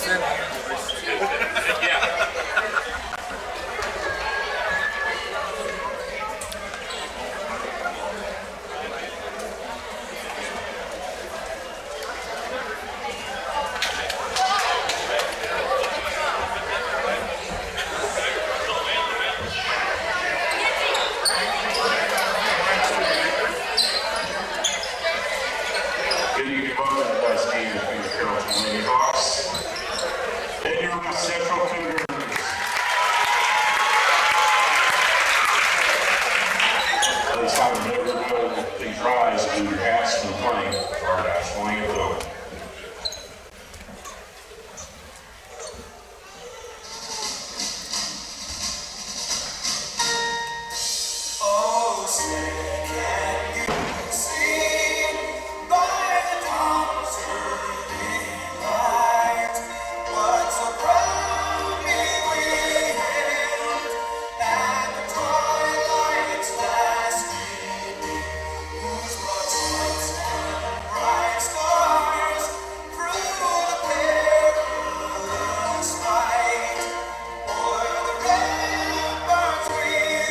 Good evening, welcome to the best game between the Carrollton Lady Hawks and your West Central Cougars. This time of neighborhood, please rise to your hats to the playing of our national anthem. Oh, say, can you see by the dawn's early light what so proudly we hailed at the twilight's last gleaming, whose broad stripes and bright stars through the perilous fight o'er the ramparts we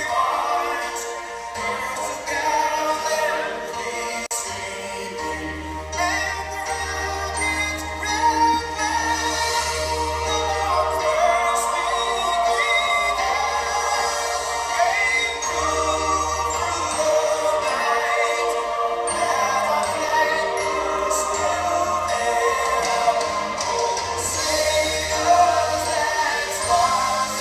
marched, so gallantly streaming, and the rabbit's red flag, the Lord first beginning, gave proof through the night that our flag was still there. Oh, say does that star-spangled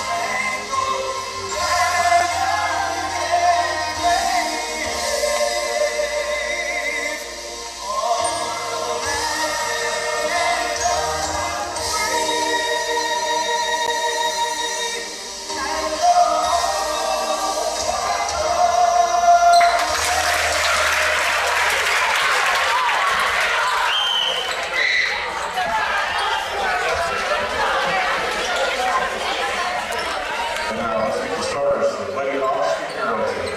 And now let's meet the starters for the Lady Hawks from Carrollton.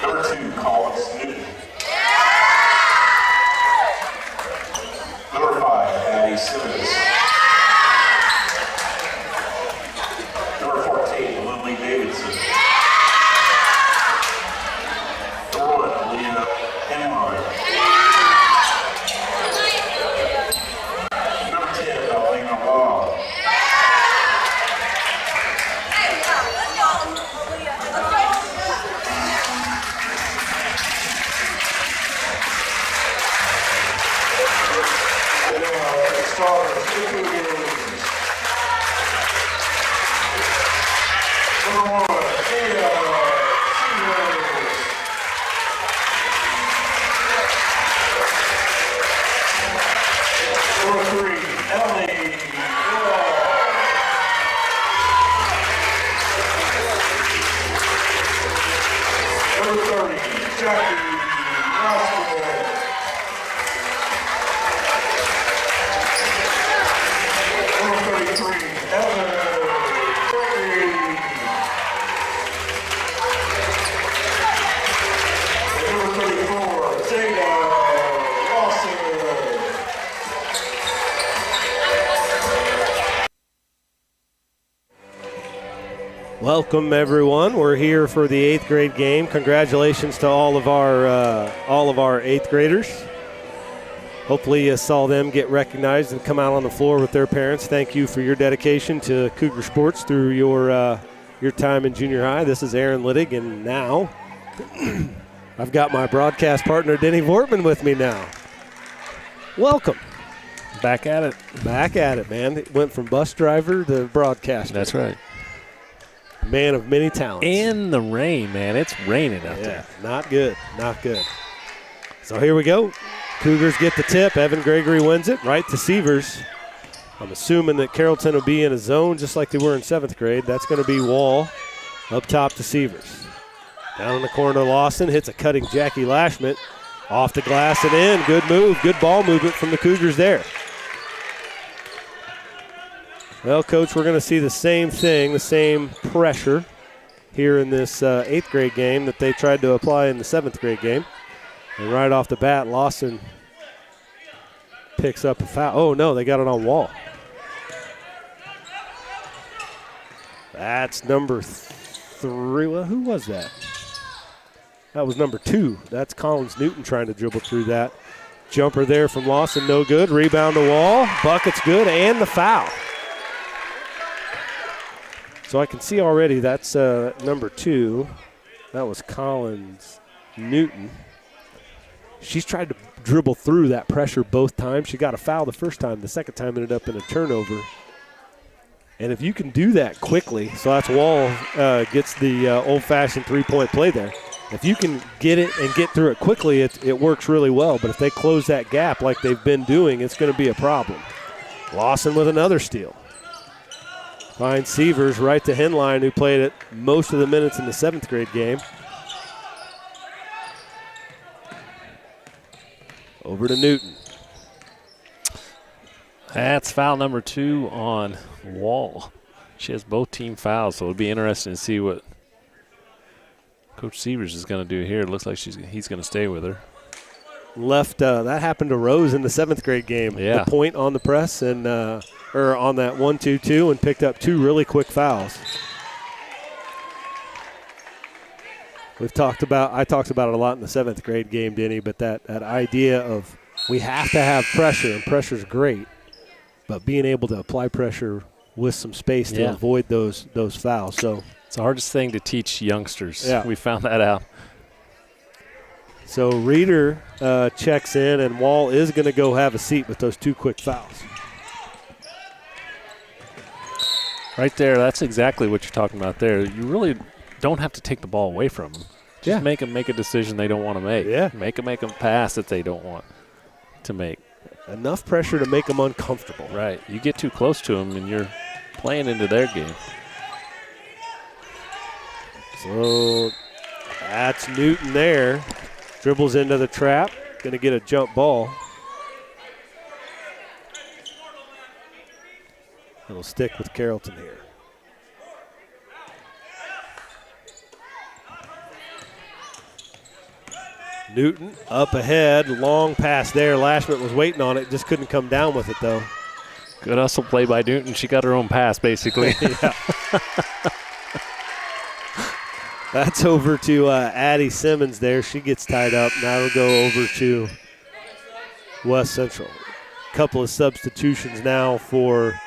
Number 2, Collins Newton. Number 5, Addie Simmons. Number 14, Lily Davidson. Number 1, Leah Henry. Number 10, Elena Law. And now, the starters, the Cougars. Number 1, Leah Henry. Number 3, Ellie Law. Number 30, Jackie Roscoe. Number 33, Ellen Berry. And number 34, Jada Lawson. Welcome, everyone. We're here for the 8th grade game. Congratulations to all of our 8th graders. Hopefully you saw them get recognized and come out on the floor with their parents. Thank you for your dedication to Cougar sports through your time in junior high. This is Aaron Littig, and now I've got my broadcast partner Denny Vortman with me now. Welcome. Back at it. Back at it, man. It went from bus driver to broadcaster. That's right. Man of many talents. In the rain, man. It's raining out Yeah, there. not good, not good. So here we go. Cougars get the tip. Evan Gregory wins it right to Sievers. I'm assuming that Carrollton will be in a zone just like they were in 7th grade. That's going to be Wall up top to Sievers. Down in the corner, Lawson hits a cutting Jackie Lashmet. Off the glass and in. Good move. Good ball movement from the Cougars there. Well, Coach, we're going to see the same thing, the same pressure here in this 8th grade game that they tried to apply in the 7th grade game. And right off the bat, Lawson picks up a foul. Oh, no, they got it on Wall. That's number 3. Well, who was that? That was number 2. That's Collins Newton trying to dribble through that. Jumper there from Lawson, no good. Rebound to Wall. Bucket's good, and the foul. So I can see already that's number 2. That was Collins Newton. She's tried to dribble through that pressure both times. She got a foul the first time. The second time ended up in a turnover. And if you can do that quickly, so that's Wall gets the old-fashioned three-point play there. If you can get it and get through it quickly, it works really well. But if they close that gap like they've been doing, it's going to be a problem. Lawson with another steal. Finds Sievers right to Henline, who played it most of the minutes in the 7th grade game. Over to Newton. That's foul number 2 on Wall. She has both team fouls, so it'll be interesting to see what Coach Sievers is going to do here. It looks like he's going to stay with her. Left that happened to Rose in the 7th grade game. Yeah. The point on the press and or on that 1-2-2 and picked up 2 really quick fouls. I talked about it a lot in the 7th grade game, Denny, but that idea of we have to have pressure, and pressure's great, but being able to apply pressure with some space to avoid those fouls. So it's the hardest thing to teach youngsters. Yeah. We found that out. So Reeder checks in, and Wall is going to go have a seat with those 2 quick fouls. Right there, that's exactly what you're talking about there. You really don't have to take the ball away from them. Just make them make a decision they don't want to make. Yeah. Make them pass that they don't want to make. Enough pressure to make them uncomfortable. Right. You get too close to them, and you're playing into their game. So that's Newton there. Dribbles into the trap. Going to get a jump ball. It'll stick with Carrollton here. Newton up ahead, long pass there. Lashman was waiting on it, just couldn't come down with it though. Good hustle play by Newton. She got her own pass basically. That's over to Addie Simmons there. She gets tied up. Now it'll go over to West Central. Couple of substitutions now for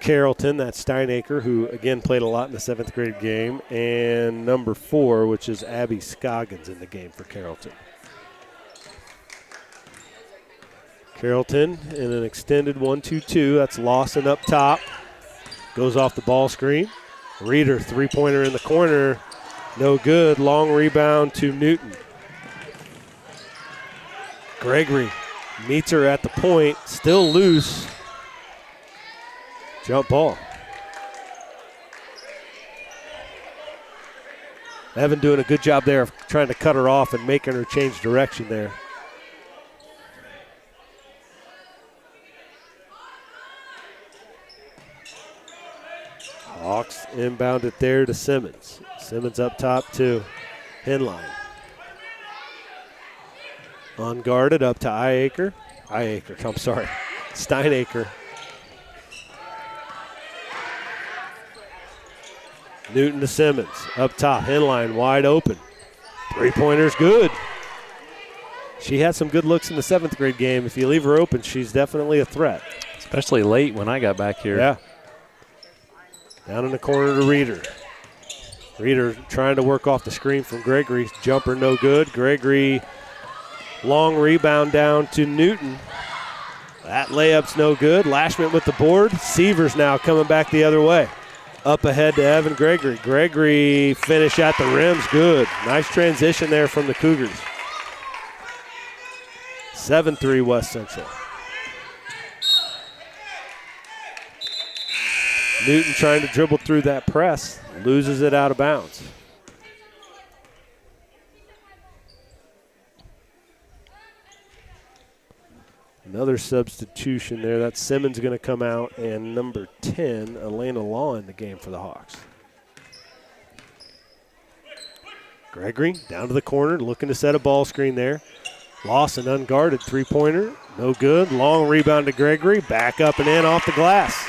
Carrollton. That's Steinacre, who again played a lot in the 7th grade game, and number 4, which is Abby Scoggins, in the game for Carrollton. Carrollton in an extended 1-2-2. That's Lawson up top. Goes off the ball screen. Reeder, three-pointer in the corner. No good. Long rebound to Newton. Gregory meets her at the point. Still loose. Jump ball. Evan doing a good job there of trying to cut her off and making her change direction there. Hawks inbound it there to Simmons. Simmons up top to Henline. Unguarded up to Steinacre. Newton to Simmons. Up top, Henline wide open. Three-pointer's good. She had some good looks in the 7th grade game. If you leave her open, she's definitely a threat. Especially late when I got back here. Yeah. Down in the corner to Reeder. Reeder trying to work off the screen from Gregory. Jumper no good. Gregory, long rebound down to Newton. That layup's no good. Lashman with the board. Sievers now coming back the other way. Up ahead to Evan Gregory. Gregory finish at the rim's good. Nice transition there from the Cougars. 7-3 West Central. Newton trying to dribble through that press. Loses it out of bounds. Another substitution there. That's Simmons going to come out, and number 10, Elena Law, in the game for the Hawks. Gregory down to the corner, looking to set a ball screen there. Lost an unguarded three-pointer. No good. Long rebound to Gregory. Back up and in off the glass.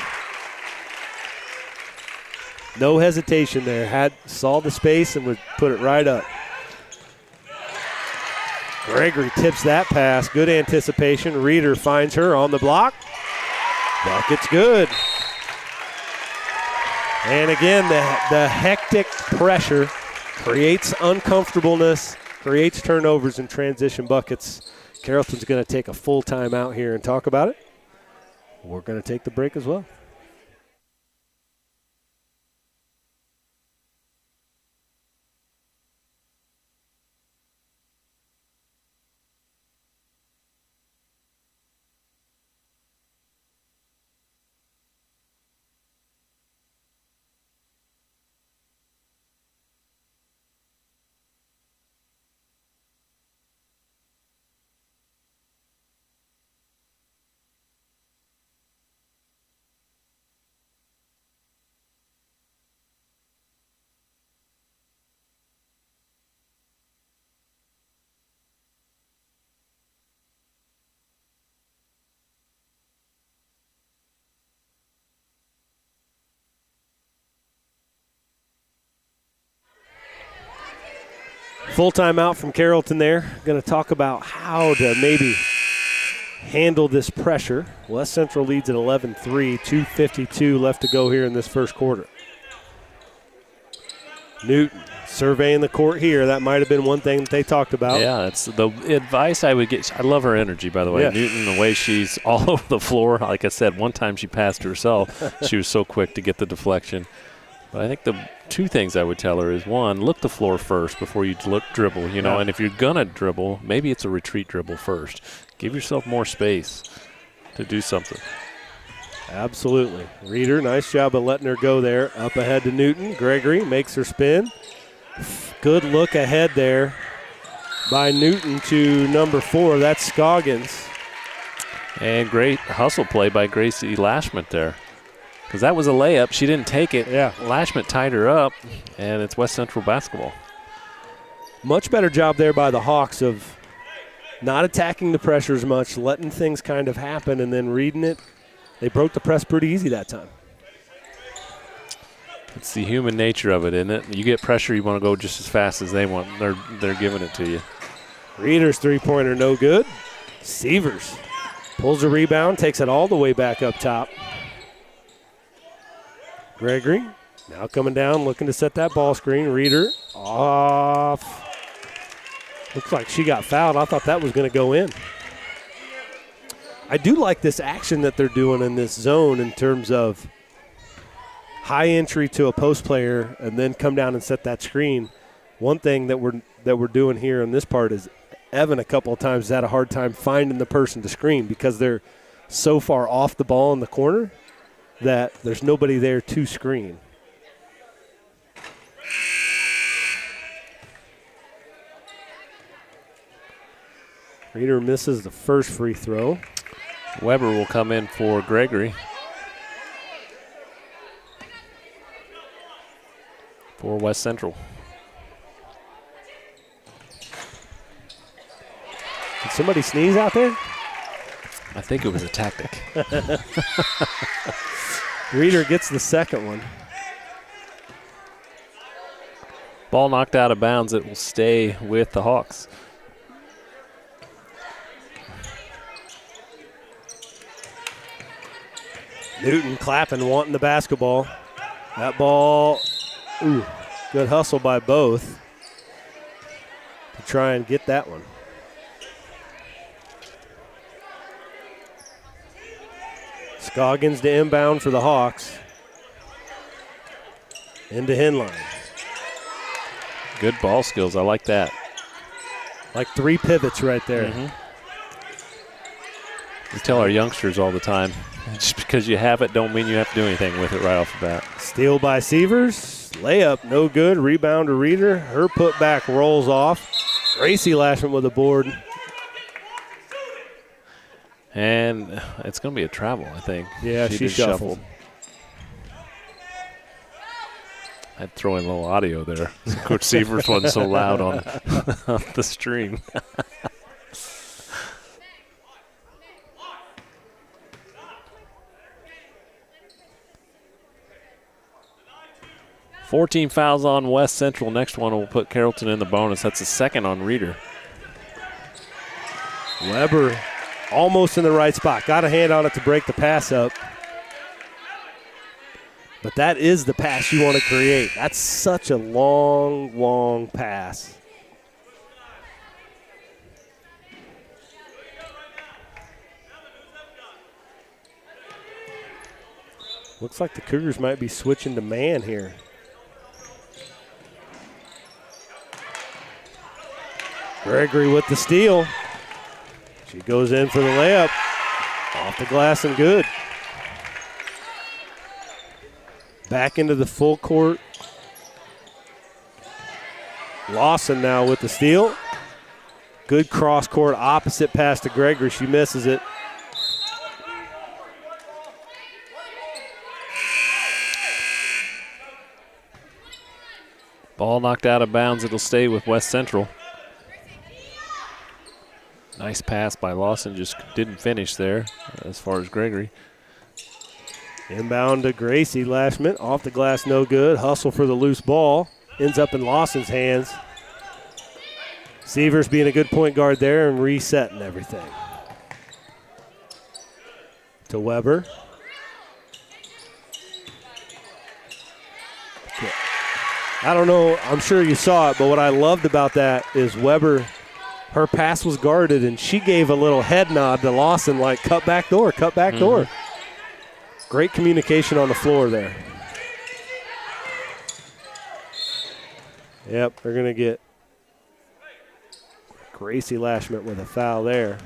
No hesitation there. Saw the space and would put it right up. Gregory tips that pass. Good anticipation. Reeder finds her on the block. Bucket's good. And again, the hectic pressure creates uncomfortableness, creates turnovers and transition buckets. Carrollton's going to take a full time out here and talk about it. We're going to take the break as well. Full time out from Carrollton there. Going to talk about how to maybe handle this pressure. West Central leads at 11-3, 2:52 left to go here in this first quarter. Newton surveying the court here. That might have been one thing that they talked about. Yeah, that's the advice I would get. I love her energy, by the way. Yes. Newton, the way she's all over the floor. Like I said, one time she passed herself. She was so quick to get the deflection. But I think the two things I would tell her is, one, look the floor first before you dribble, Yeah. and if you're going to dribble, maybe it's a retreat dribble first. Give yourself more space to do something. Absolutely. Reeder, nice job of letting her go there. Up ahead to Newton. Gregory makes her spin. Good look ahead there by Newton to number 4. That's Scoggins. And great hustle play by Gracie Lashment there. Because that was a layup. She didn't take it. Yeah. Lashment tied her up, and it's West Central basketball. Much better job there by the Hawks of not attacking the pressure as much, letting things kind of happen, and then reading it. They broke the press pretty easy that time. It's the human nature of it, isn't it? You get pressure, you want to go just as fast as they want. They're giving it to you. Reeder's three-pointer no good. Sievers pulls a rebound, takes it all the way back up top. Gregory now coming down, looking to set that ball screen. Reeder off. Looks like she got fouled. I thought that was going to go in. I do like this action that they're doing in this zone in terms of high entry to a post player and then come down and set that screen. One thing that we're doing here in this part is Evan a couple of times has had a hard time finding the person to screen because they're so far off the ball in the corner that there's nobody there to screen. Reeder misses the first free throw. Weber will come in for Gregory. For West Central. Did somebody sneeze out there? I think it was a tactic. Reeder gets the second one. Ball knocked out of bounds. It will stay with the Hawks. Newton clapping, wanting the basketball. That ball, good hustle by both to try and get that one. Scoggins to inbound for the Hawks. Into Henline. Good ball skills. I like that. Like 3 pivots right there. Mm-hmm. We tell our youngsters all the time, just because you have it don't mean you have to do anything with it right off the bat. Steal by Sievers. Layup, no good. Rebound to Reeder. Her putback rolls off. Gracie Lashman with a board. And it's going to be a travel, I think. Yeah, she just shuffled. I'd throw in a little audio there. Coach Sievers wasn't so loud on the stream. 14 fouls on West Central. Next one will put Carrollton in the bonus. That's the second on Reeder. Weber almost in the right spot. Got a hand on it to break the pass up. But that is the pass you want to create. That's such a long, long pass. Looks like the Cougars might be switching to man here. Gregory with the steal. She goes in for the layup. Off the glass and good. Back into the full court. Lawson now with the steal. Good cross court opposite pass to Gregory. She misses it. Ball knocked out of bounds. It'll stay with West Central. Nice pass by Lawson. Just didn't finish there as far as Gregory. Inbound to Gracie Lashman. Off the glass, no good. Hustle for the loose ball. Ends up in Lawson's hands. Sievers being a good point guard there and resetting everything. To Weber. I don't know, I'm sure you saw it, but what I loved about that is Weber, her pass was guarded, and she gave a little head nod to Lawson like, cut back door, cut back door. Great communication on the floor there. Yep, they're going to get Gracie Lashman with a foul there.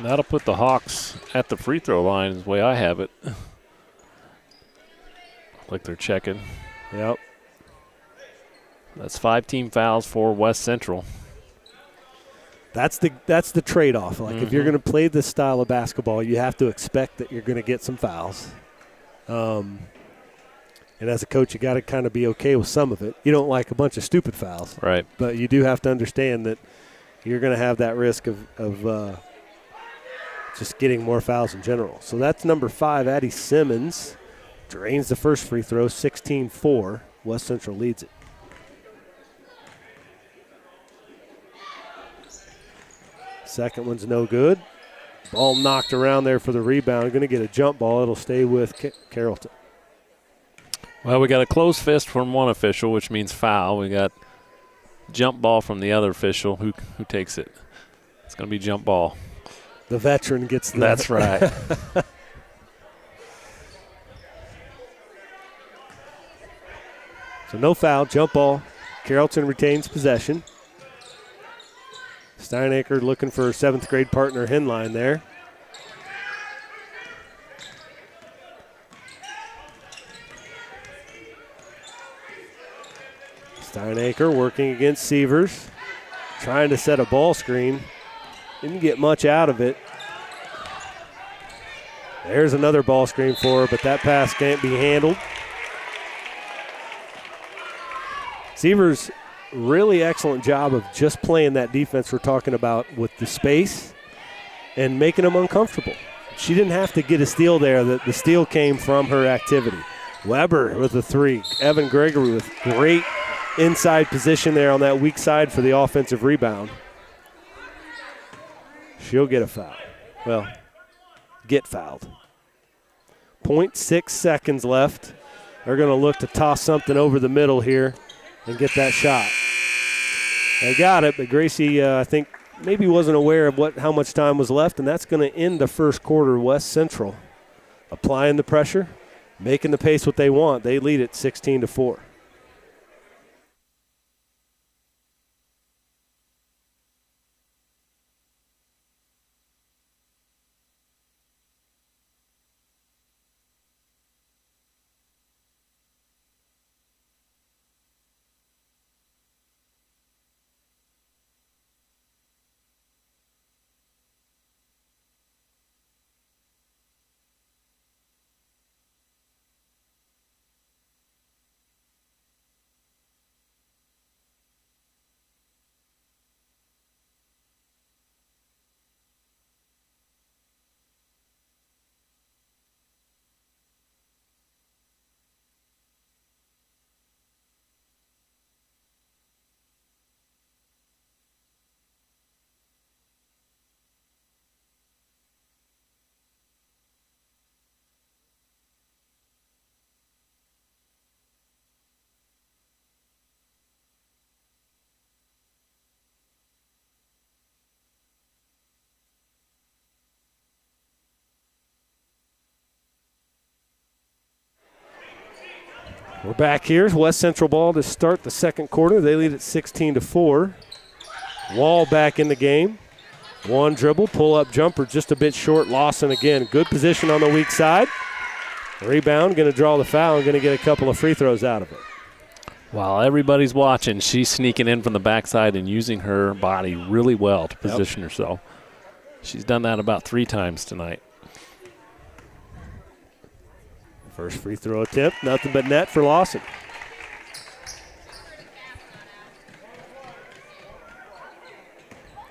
That'll put the Hawks at the free throw line is the way I have it. Like they're checking. Yep. That's 5 team fouls for West Central. That's the trade-off. Like if you're going to play this style of basketball, you have to expect that you're going to get some fouls. And as a coach, you got to kind of be okay with some of it. You don't like a bunch of stupid fouls. Right. But you do have to understand that you're going to have that risk of just getting more fouls in general. So that's number 5, Addie Simmons. Drains the first free throw, 16-4. West Central leads it. Second one's no good. Ball knocked around there for the rebound. Going to get a jump ball. It'll stay with Carrollton. Well, we got a closed fist from one official, which means foul. We got jump ball from the other official who takes it. It's going to be jump ball. The veteran gets the. That's right. So no foul, jump ball. Carrollton retains possession. Steinacre looking for her 7th grade partner Henline there. Steinacre working against Sievers. Trying to set a ball screen. Didn't get much out of it. There's another ball screen for her, but that pass can't be handled. Sievers, really excellent job of just playing that defense we're talking about with the space and making them uncomfortable. She didn't have to get a steal there. The steal came from her activity. Weber with the 3. Evan Gregory with great inside position there on that weak side for the offensive rebound. She'll get a foul. Well, get fouled. 0.6 seconds left. They're going to look to toss something over the middle here and get that shot. They got it, but Gracie, I think, maybe wasn't aware of how much time was left, and that's going to end the first quarter. West Central applying the pressure, making the pace what they want. They lead it 16-4. We're back here. West Central ball to start the second quarter. They lead at 16-4. Wall back in the game. One dribble, pull-up jumper, just a bit short. Lawson again. Good position on the weak side. Rebound, going to draw the foul and going to get a couple of free throws out of it. While everybody's watching, she's sneaking in from the backside and using her body really well to position herself. She's done that about 3 times tonight. First free throw attempt, nothing but net for Lawson.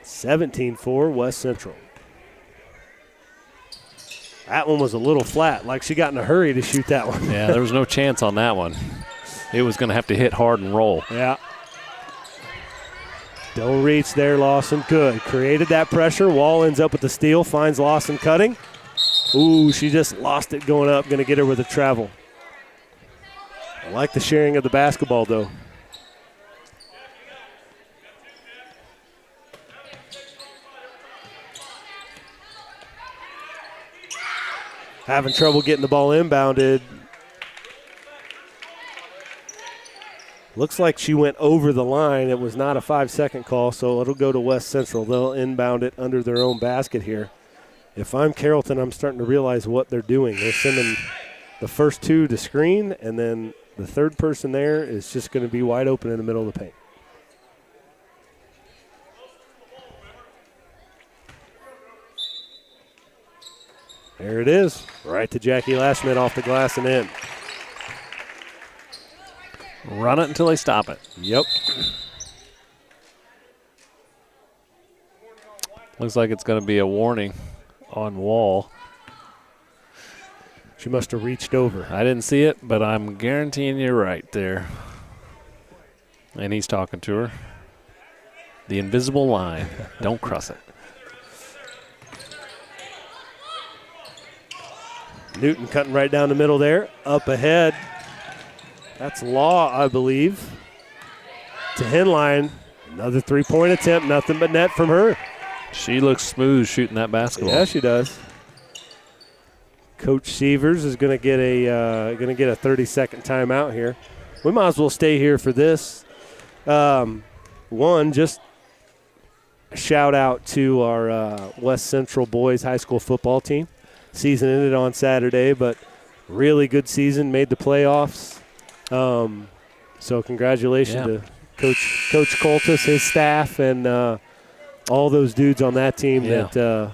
(17-4) West Central. That one was a little flat, like she got in a hurry to shoot that one. Yeah, there was no chance on that one. It was going to have to hit hard and roll. Yeah. Don't reach there, Lawson. Good. Created that pressure. Wall ends up with the steal, finds Lawson cutting. Ooh, she just lost it going up. Going to get her with a travel. I like the sharing of the basketball, though. Having trouble getting the ball inbounded. Looks like she went over the line. It was not a 5-second call, so it'll go to West Central. They'll inbound it under their own basket here. If I'm Carrollton, I'm starting to realize what they're doing. They're sending the first 2 to screen, and then the third person there is just going to be wide open in the middle of the paint. There it is, right to Jackie Lashman off the glass and in. Run it until they stop it. Yep. Looks like it's going to be a warning on Wall. She must have reached over. I didn't see it, but I'm guaranteeing you're right there. And he's talking to her. The invisible line. Don't cross it. Newton cutting right down the middle there. Up ahead. That's Law, I believe. To Henline. Another three-point attempt. Nothing but net from her. She looks smooth shooting that basketball. Yeah, she does. Coach Sievers is going to get a 30-second timeout here. We might as well stay here for this. Just a shout out to our West Central boys high school football team. Season ended on Saturday, but really good season, made the playoffs. So congratulations to Coach Coltis, his staff, and all those dudes on that team that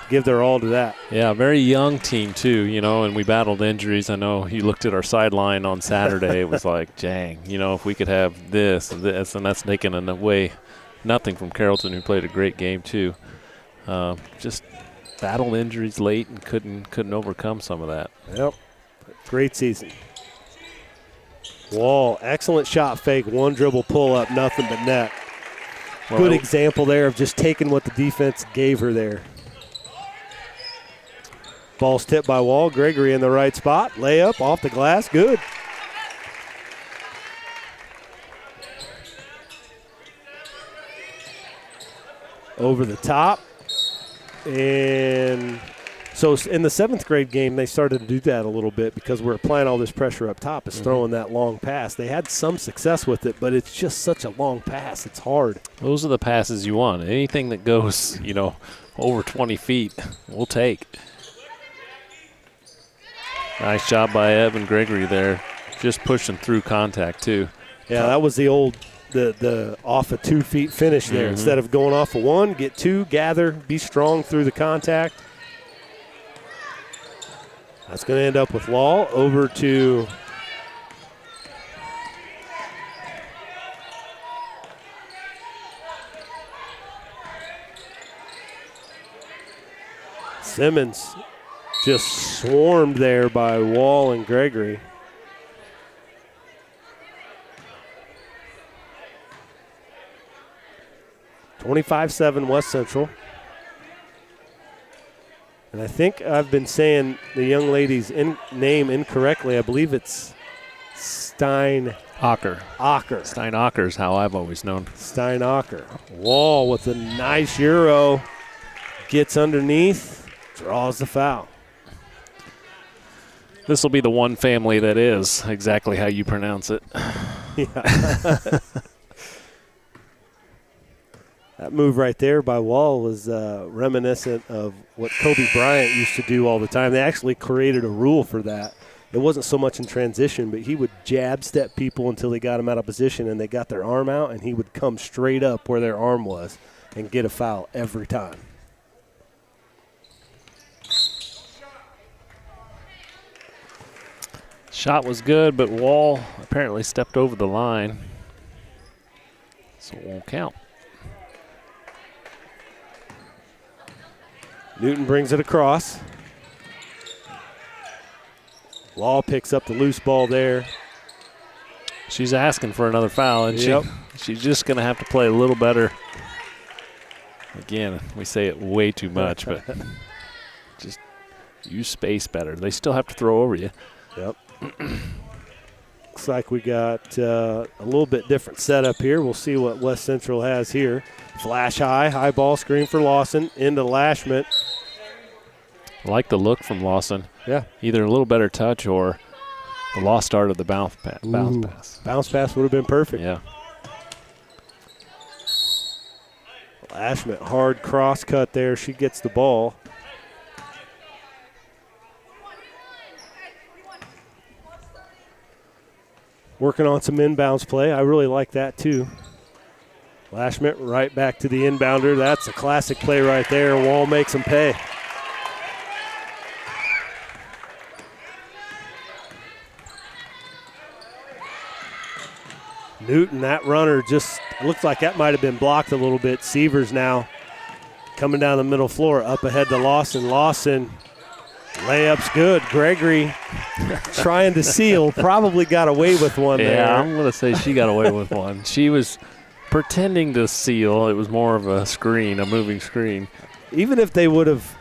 give their all to that. Yeah, very young team too, and we battled injuries. I know you looked at our sideline on Saturday. It was like, dang, if we could have this, and that's taking away nothing from Carrollton, who played a great game too. Just battled injuries late and couldn't overcome some of that. Yep, great season. Wall, excellent shot fake, one dribble pull up, nothing but net. Well, good example there of just taking what the defense gave her there. Ball's tipped by Wall. Gregory in the right spot. Layup off the glass. Good. Over the top. And so in the 7th grade game, they started to do that a little bit because we're applying all this pressure up top. It's throwing that long pass. They had some success with it, but it's just such a long pass. It's hard. Those are the passes you want. Anything that goes, over 20 feet, we'll take. Nice job by Evan Gregory there, just pushing through contact too. Yeah, that was the old the off a 2 feet finish there. Instead of going off of 1, get 2, gather, be strong through the contact. That's going to end up with Law over to Simmons. Just swarmed there by Wall and Gregory. (25-7) West Central. And I think I've been saying the young lady's name incorrectly. I believe it's Stein Ocker. Stein Ocker is how I've always known. Stein Ocker. Wall with a nice Euro. Gets underneath, draws the foul. This will be the one family that is exactly how you pronounce it. Yeah. That move right there by Wall was reminiscent of what Kobe Bryant used to do all the time. They actually created a rule for that. It wasn't so much in transition, but he would jab step people until they got him out of position and they got their arm out, and he would come straight up where their arm was and get a foul every time. Shot was good, but Wall apparently stepped over the line, so it won't count. Newton brings it across. Wall picks up the loose ball there. She's asking for another foul, and Yep. she's just going to have to play a little better. Again, we say it way too much, but just use space better. They still have to throw over you. Yep. Looks like we got a little bit different setup here. We'll see what West Central has here. Flash high ball screen for Lawson, into Lashment. I like the look from Lawson. Yeah. Either a little better touch or the lost start of the bounce pass. Bounce pass would have been perfect. Yeah. Lashment, hard cross cut there. She gets the ball. Working on some inbounds play. I really like that too. Lashment right back to the inbounder. That's a classic play right there. Wall makes them pay. Newton, that runner just looks like that might have been blocked a little bit. Sievers now coming down the middle floor, up ahead to Lawson. Lawson, layup's good. Gregory trying to seal, probably got away with one there. Yeah, I'm going to say she got away with one. She was pretending to seal. It was more of a screen, a moving screen. Even if they would have,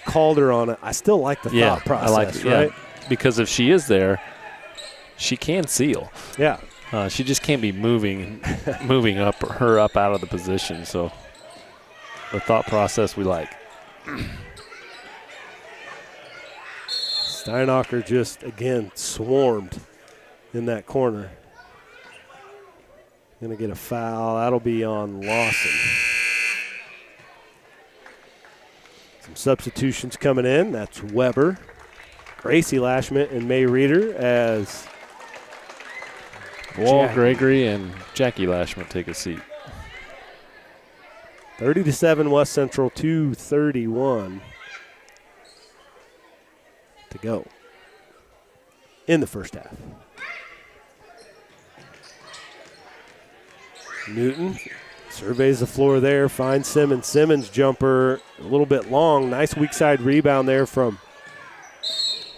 called her on it, I still like the thought process, I like it, right? Yeah. Because if she is there, she can seal. Yeah. She just can't be moving her up out of the position. So the thought process we like. Steinacher just, again, swarmed in that corner. Going to get a foul. That'll be on Lawson. Some substitutions coming in. That's Weber, Gracie Lashment, and May Reeder as Wall, Jackie. Gregory, and Jackie Lashman take a seat. 30-7 West Central, 2:31 to go in the first half. Newton surveys the floor there, finds Simmons. Simmons jumper a little bit long. Nice weak side rebound there from,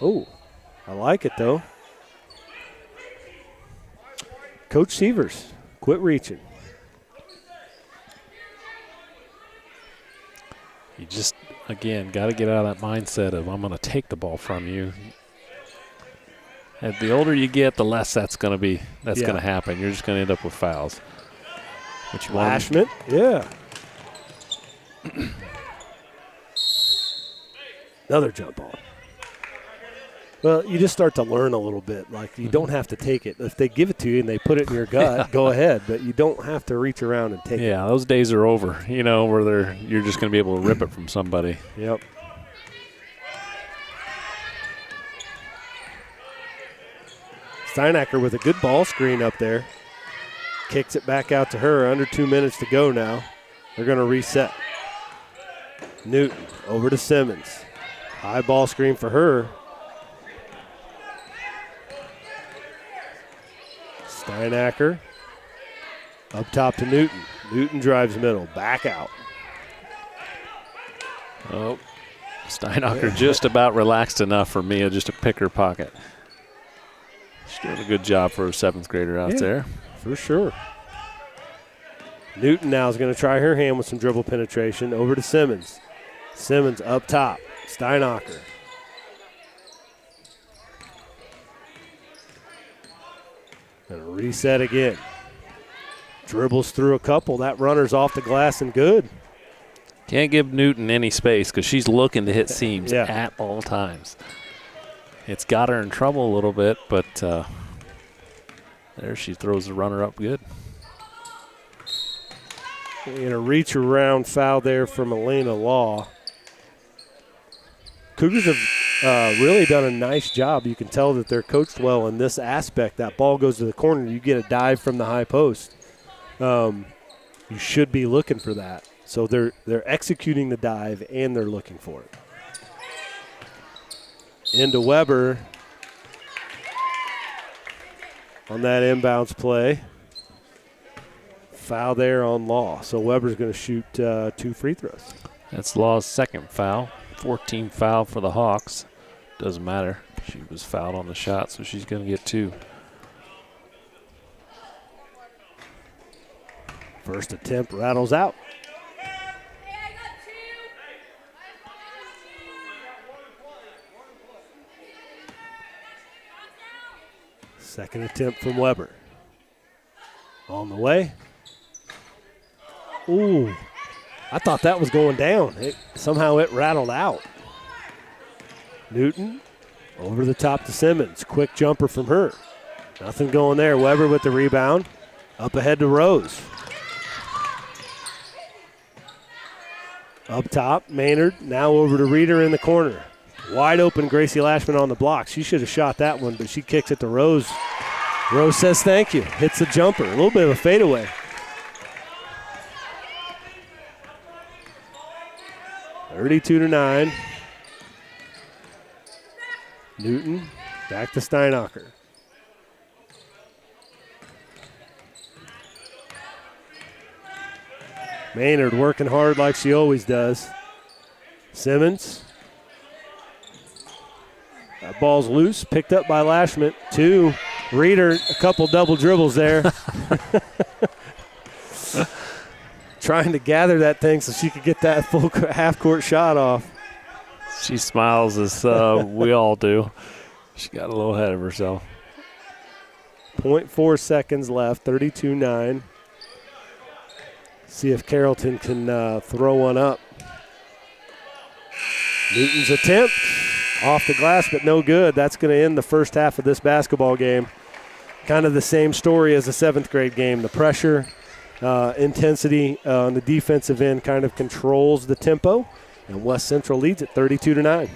I like it though. Coach Sievers, quit reaching. You just, again, got to get out of that mindset of I'm going to take the ball from you. And the older you get, the less that's going to happen. You're just going to end up with fouls. Which Lashment, yeah. Another jump ball. Well, you just start to learn a little bit. Like, you don't have to take it. If they give it to you and they put it in your gut, go ahead. But you don't have to reach around and take it. Yeah, those days are over, where you're just going to be able to rip it from somebody. Yep. Steinacher with a good ball screen up there. Kicks it back out to her. Under 2 minutes to go now. They're going to reset. Newton over to Simmons. High ball screen for her. Steinacher up top to Newton. Newton drives middle. Back out. Oh, Steinacher just about relaxed enough for Mia just to pick her pocket. She's doing a good job for a seventh grader out there. For sure. Newton now is going to try her hand with some dribble penetration. Over to Simmons. Simmons up top. Steinacher. And a reset again. Dribbles through a couple. That runner's off the glass and good. Can't give Newton any space because she's looking to hit seams Yeah. at all times. it's got her in trouble a little bit, but there she throws the runner up good. And a reach around foul there from Elena Law. Cougars have really done a nice job. You can tell that they're coached well in this aspect. That ball goes to the corner. You get a dive from the high post. You should be looking for that. So they're executing the dive and they're looking for it. Into Weber on that inbounds play. Foul there on Law. So Weber's going to shoot 2 free throws. That's Law's second foul. 14 foul for the Hawks. Doesn't matter. She was fouled on the shot, so she's going to get 2. First attempt rattles out. Second attempt from Weber. On the way. Ooh, I thought that was going down. Somehow it rattled out. Newton over the top to Simmons. Quick jumper from her. Nothing going there. Weber with the rebound. Up ahead to Rose. Up top, Maynard. Now over to Reeder in the corner. Wide open Gracie Lashman on the block. She should have shot that one, but she kicks it to Rose. Rose says thank you. Hits the jumper. A little bit of a fadeaway. 32-9. Newton back to Steinacher. Maynard working hard like she always does. Simmons. That ball's loose, picked up by Lashman. 2. Reeder, a couple double dribbles there. Trying to gather that thing so she could get that full half-court shot off. She smiles as we all do. She got a little ahead of herself. 0.4 seconds left, 32-9. See if Carrollton can throw one up. Newton's attempt off the glass, but no good. That's going to end the first half of this basketball game. Kind of the same story as the 7th grade game. The pressure, intensity on the defensive end kind of controls the tempo, and West Central leads at 32-9.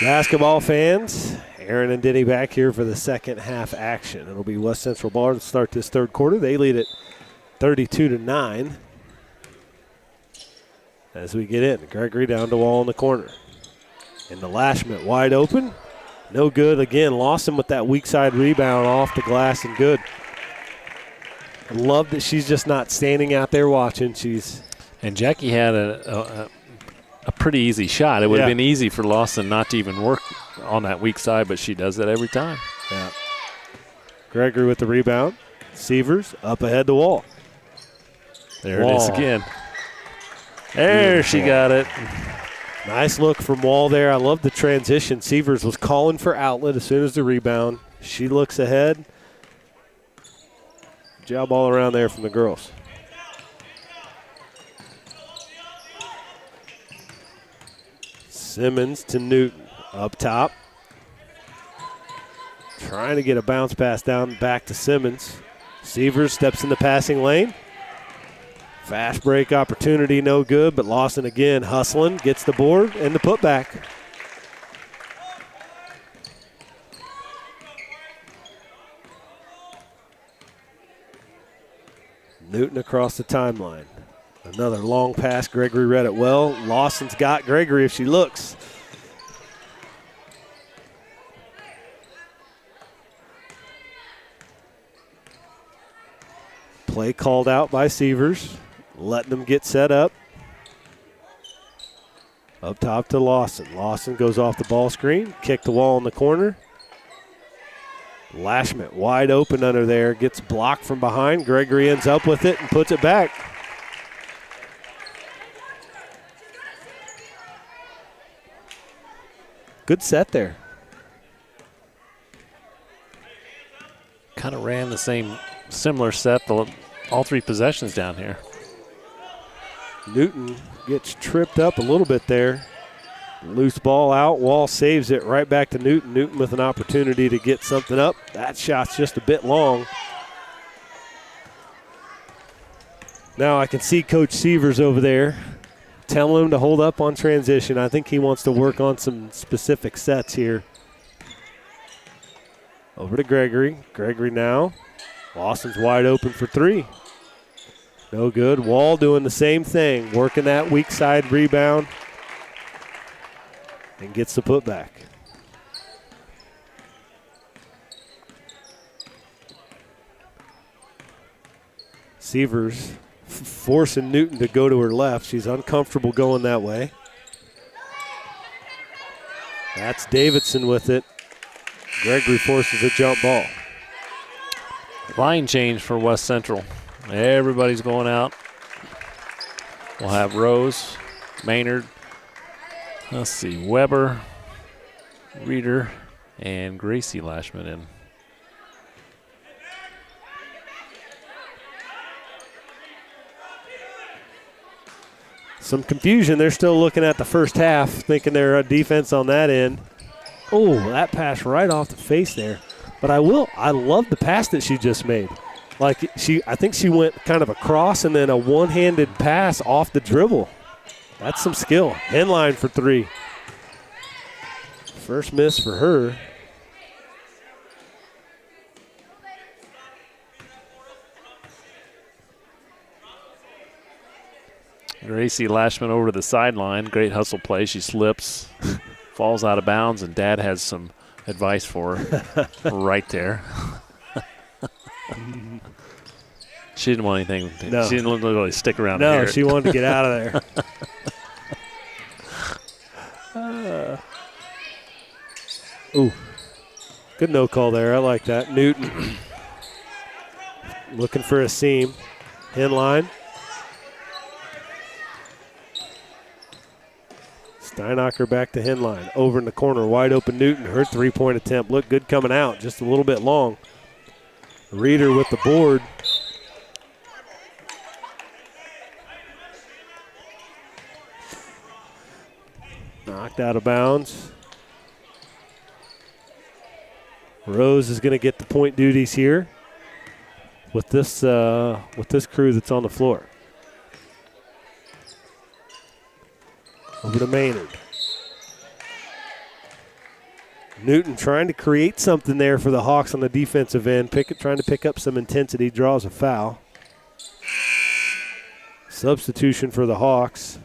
Basketball fans, Aaron and Denny back here for the second half action. It'll be West Central ball to start this third quarter. They lead it 32-9. As we get in, Gregory down to Wall in the corner. And the Lashman wide open. No good again. Lawson with that weak side rebound off the glass and good. I love that she's just not standing out there watching. And Jackie had a pretty easy shot. It would have been easy for Lawson not to even work on that weak side, but she does that every time. Yeah. Gregory with the rebound. Severs up ahead to Wall. There it is again. There she got it. Nice look from Wall there. I love the transition. Severs was calling for outlet as soon as the rebound. She looks ahead. Job all around there from the girls. Simmons to Newton up top. Trying to get a bounce pass down back to Simmons. Severs steps in the passing lane. Fast break opportunity, no good, but Lawson again hustling, gets the board and the putback. Newton across the timeline. Another long pass, Gregory read it well. Lawson's got Gregory if she looks. Play called out by Severs. Letting them get set up. Up top to Lawson. Lawson goes off the ball screen. Kick the Wall in the corner. Lashman wide open under there. Gets blocked from behind. Gregory ends up with it and puts it back. Good set there. Kind of ran the similar set all three possessions down here. Newton gets tripped up a little bit there. Loose ball out. Wall saves it right back to Newton. Newton with an opportunity to get something up. That shot's just a bit long. Now I can see Coach Severs over there telling him to hold up on transition. I think he wants to work on some specific sets here. Over to Gregory. Gregory now. Lawson's wide open for three. No good. Wall doing the same thing, working that weak side rebound and gets the putback. Severs forcing Newton to go to her left. She's uncomfortable going that way. That's Davidson with it. Gregory forces a jump ball. Line change for West Central. Everybody's going out. We'll have Rose, Maynard, let's see, Weber, Reeder, and Gracie Lashman in. Some confusion. They're still looking at the first half, thinking their defense on that end. Oh, that pass right off the face there. But I love the pass that she just made. Like I think she went kind of across and then a one-handed pass off the dribble. That's some skill. Inline for three. First miss for her. Gracie Lashman over to the sideline. Great hustle play. She slips, falls out of bounds, and Dad has some advice for her right there. She didn't want anything. No. She didn't literally stick around. No, here. she wanted to get out of there. Ooh, good no call there. I like that. Newton looking for a seam. Inline. Steinacher back to Henline. Over in the corner, wide open Newton. Her three-point attempt looked good coming out, just a little bit long. Reeder with the board. Knocked out of bounds. Rose is going to get the point duties here with this crew that's on the floor. Over to Maynard. Newton trying to create something there for the Hawks on the defensive end. Trying to pick up some intensity, draws a foul. Substitution for the Hawks.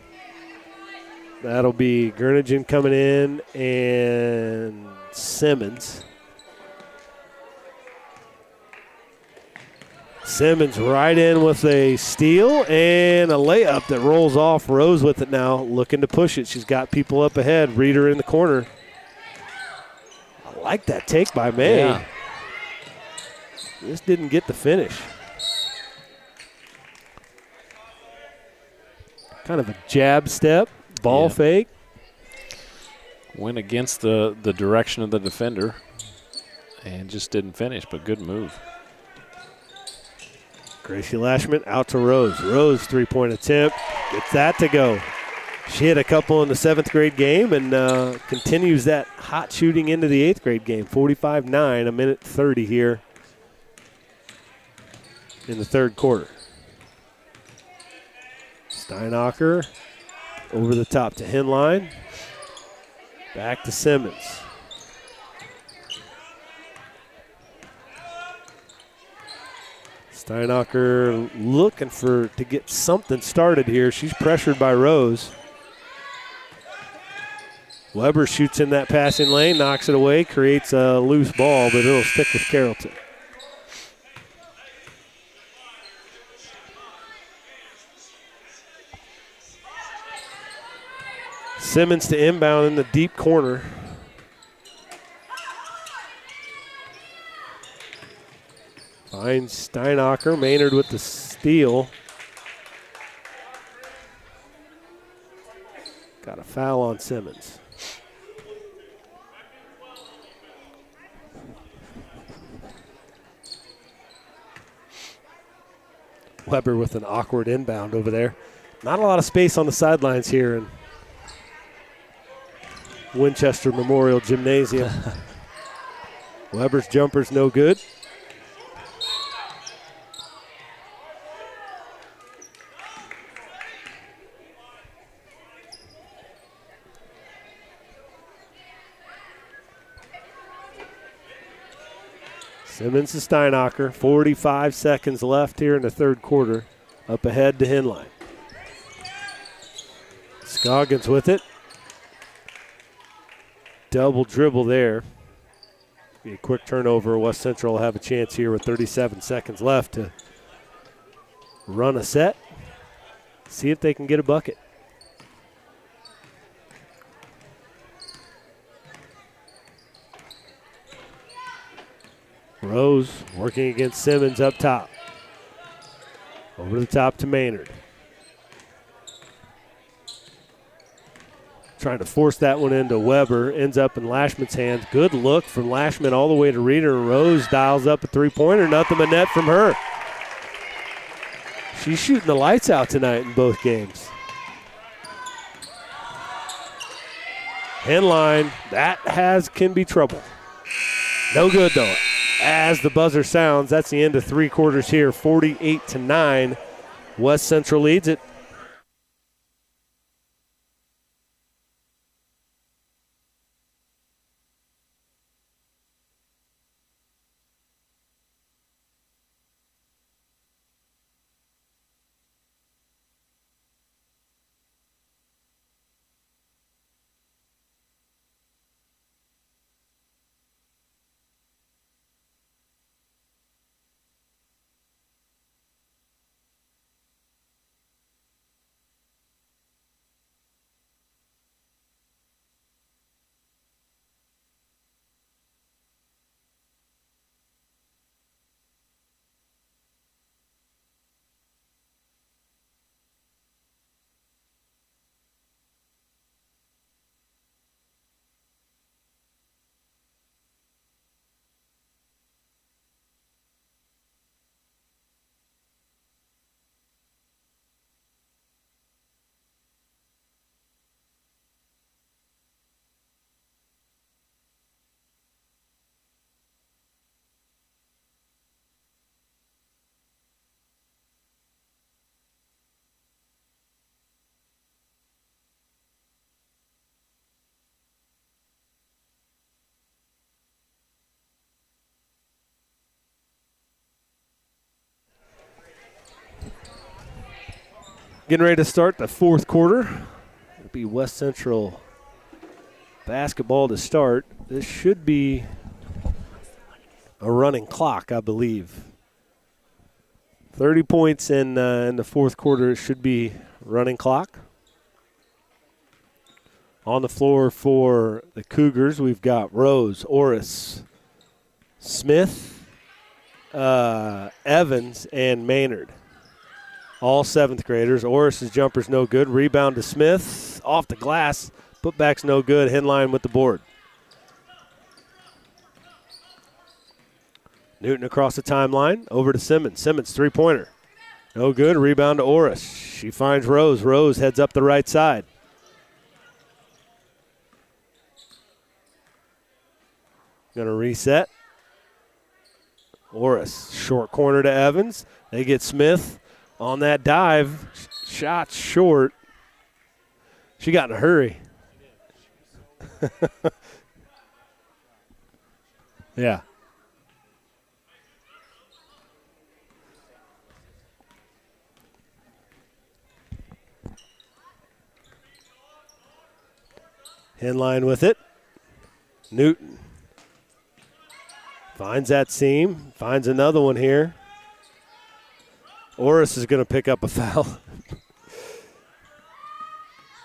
That'll be Gurnigan coming in and Simmons. Simmons right in with a steal and a layup that rolls off. Rose with it now, looking to push it. She's got people up ahead. Reader in the corner. I like that take by May. Yeah. Just didn't get the finish. Kind of a jab step, ball fake. Went against the direction of the defender and just didn't finish, but good move. Gracie Lashman out to Rose. Rose three-point attempt. Gets that to go. She hit a couple in the 7th grade game and continues that hot shooting into the 8th grade game. 45-9, a minute 30 here in the 3rd quarter. Steinacher over the top to Henline. Back to Simmons. Steinacher looking to get something started here. She's pressured by Rose. Weber shoots in that passing lane, knocks it away, creates a loose ball, but it'll stick with Carrollton. Simmons to inbound in the deep corner. Finds Steinacher. Maynard with the steal. Got a foul on Simmons. Weber with an awkward inbound over there. Not a lot of space on the sidelines here in Winchester Memorial Gymnasium. Weber's jumper's no good. Simmons to Steinacher. 45 seconds left here in the 3rd quarter. Up ahead to Henline. Scoggins with it. Double dribble there. Be a quick turnover. West Central will have a chance here with 37 seconds left to run a set. See if they can get a bucket. Rose working against Simmons up top. Over the top to Maynard. Trying to force that one into Weber. Ends up in Lashman's hands. Good look from Lashman all the way to Reader. Rose dials up a three-pointer. Nothing but net from her. She's shooting the lights out tonight in both games. Henline, that can be trouble. No good though. As the buzzer sounds, that's the end of 3 quarters here. 48-9. West Central leads it. Getting ready to start the fourth quarter. It'll be West Central basketball to start. This should be a running clock, I believe. 30 points in the fourth quarter. It should be running clock. On the floor for the Cougars, we've got Rose, Orris, Smith, Evans, and Maynard. All seventh graders. Orris's jumper's no good. Rebound to Smith. Off the glass. Putback's no good. Henline with the board. Newton across the timeline. Over to Simmons. Simmons, three-pointer. No good. Rebound to Orris. She finds Rose. Rose heads up the right side. Going to reset. Orris, short corner to Evans. They get Smith on that dive. Shot short. She got in a hurry. Yeah. Inline with it. Newton finds that seam, finds another one here. Orris is going to pick up a foul.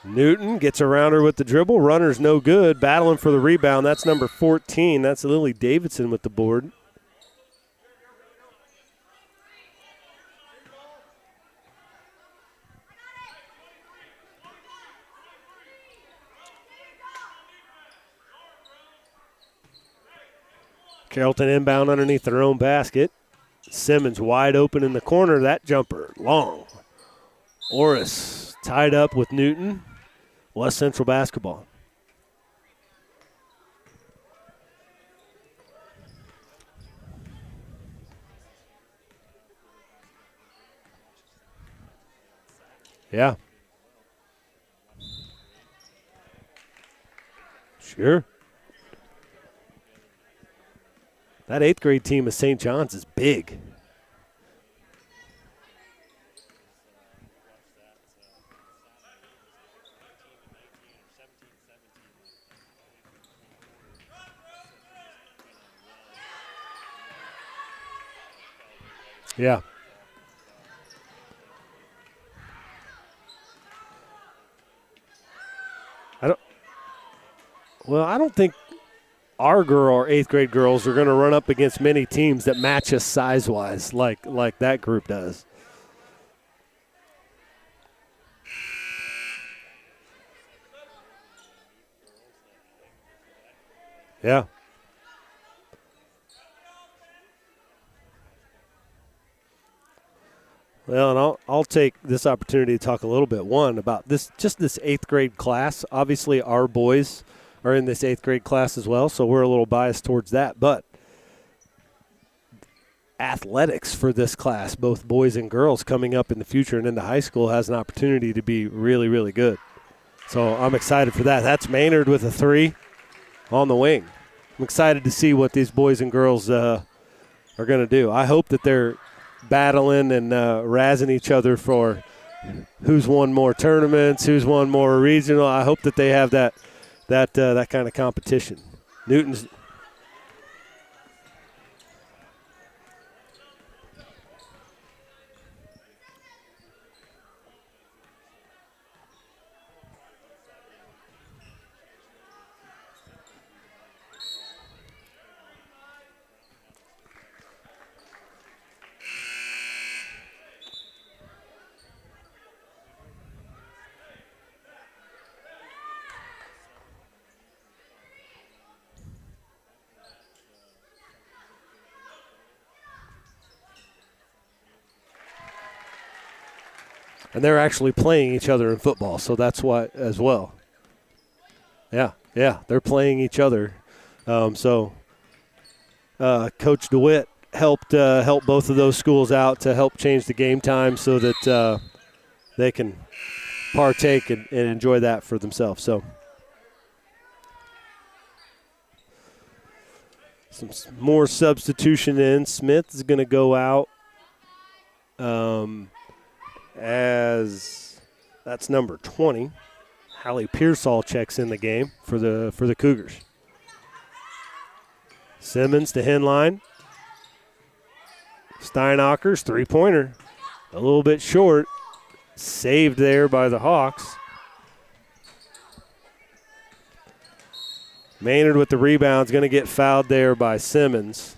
Newton gets around her with the dribble. Runner's no good. Battling for the rebound. That's number 14. That's Lily Davidson with the board. Carrollton inbound underneath their own basket. Simmons wide open in the corner. That jumper, long. Orris tied up with Newton. West Central basketball. Yeah. Sure. That eighth grade team of St. John's is big. Yeah. I don't think our eighth grade girls are going to run up against many teams that match us size-wise like that group does. Yeah. Well, and I'll take this opportunity to talk a little bit, about this eighth grade class. Obviously, our boys are in this eighth grade class as well, so we're a little biased towards that. But athletics for this class, both boys and girls, coming up in the future and into high school, has an opportunity to be really, really good. So I'm excited for that. That's Maynard with a three on the wing. I'm excited to see what these boys and girls are going to do. I hope that they're battling and razzing each other for who's won more tournaments, who's won more regional. I hope that they have that kind of competition. Newton's and they're actually playing each other in football, so that's why as well. Yeah, they're playing each other. So Coach DeWitt helped both of those schools out to help change the game time so that they can partake and enjoy that for themselves. So some more substitution in. Smith is going to go out as That's number 20. Hallie Pearsall checks in the game for the Cougars. Simmons to Henline. Steinacker's three-pointer. A little bit short. Saved there by the Hawks. Maynard with the rebound is going to get fouled there by Simmons.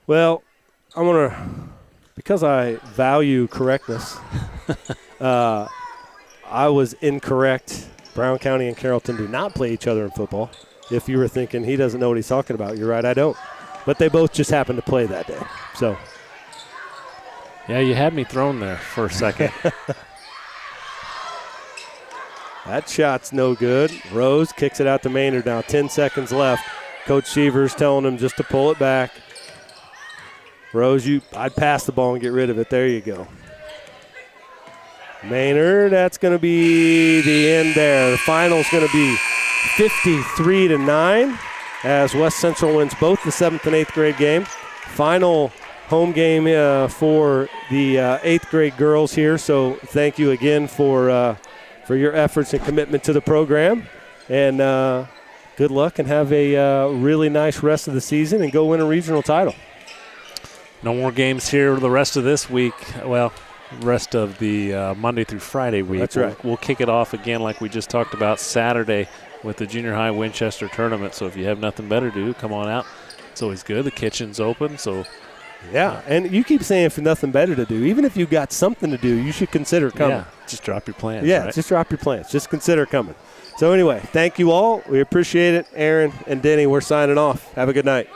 Well, I'm going to, because I value correctness, I was incorrect. Brown County and Carrollton do not play each other in football. If you were thinking he doesn't know what he's talking about, you're right, I don't. But they both just happened to play that day. So, yeah, you had me thrown there for a second. That shot's no good. Rose kicks it out to Maynard now. 10 seconds left. Coach Seaver's telling him just to pull it back. Rose, I'd pass the ball and get rid of it. There you go. Maynard, that's going to be the end there. The final's going to be 53-9 as West Central wins both the 7th and 8th grade game. Final home game for the 8th grade girls here. So thank you again for your efforts and commitment to the program. And good luck and have a really nice rest of the season and go win a regional title. No more games here the rest of this week. Well, rest of the Monday through Friday week. That's right. We'll kick it off again like we just talked about Saturday with the junior high Winchester tournament. So if you have nothing better to do, come on out. It's always good. The kitchen's open. So yeah, and you keep saying for nothing better to do. Even if you've got something to do, you should consider coming. Yeah, just drop your plans. Yeah, right? just drop your plans. Just consider coming. So anyway, thank you all. We appreciate it. Aaron and Denny, we're signing off. Have a good night.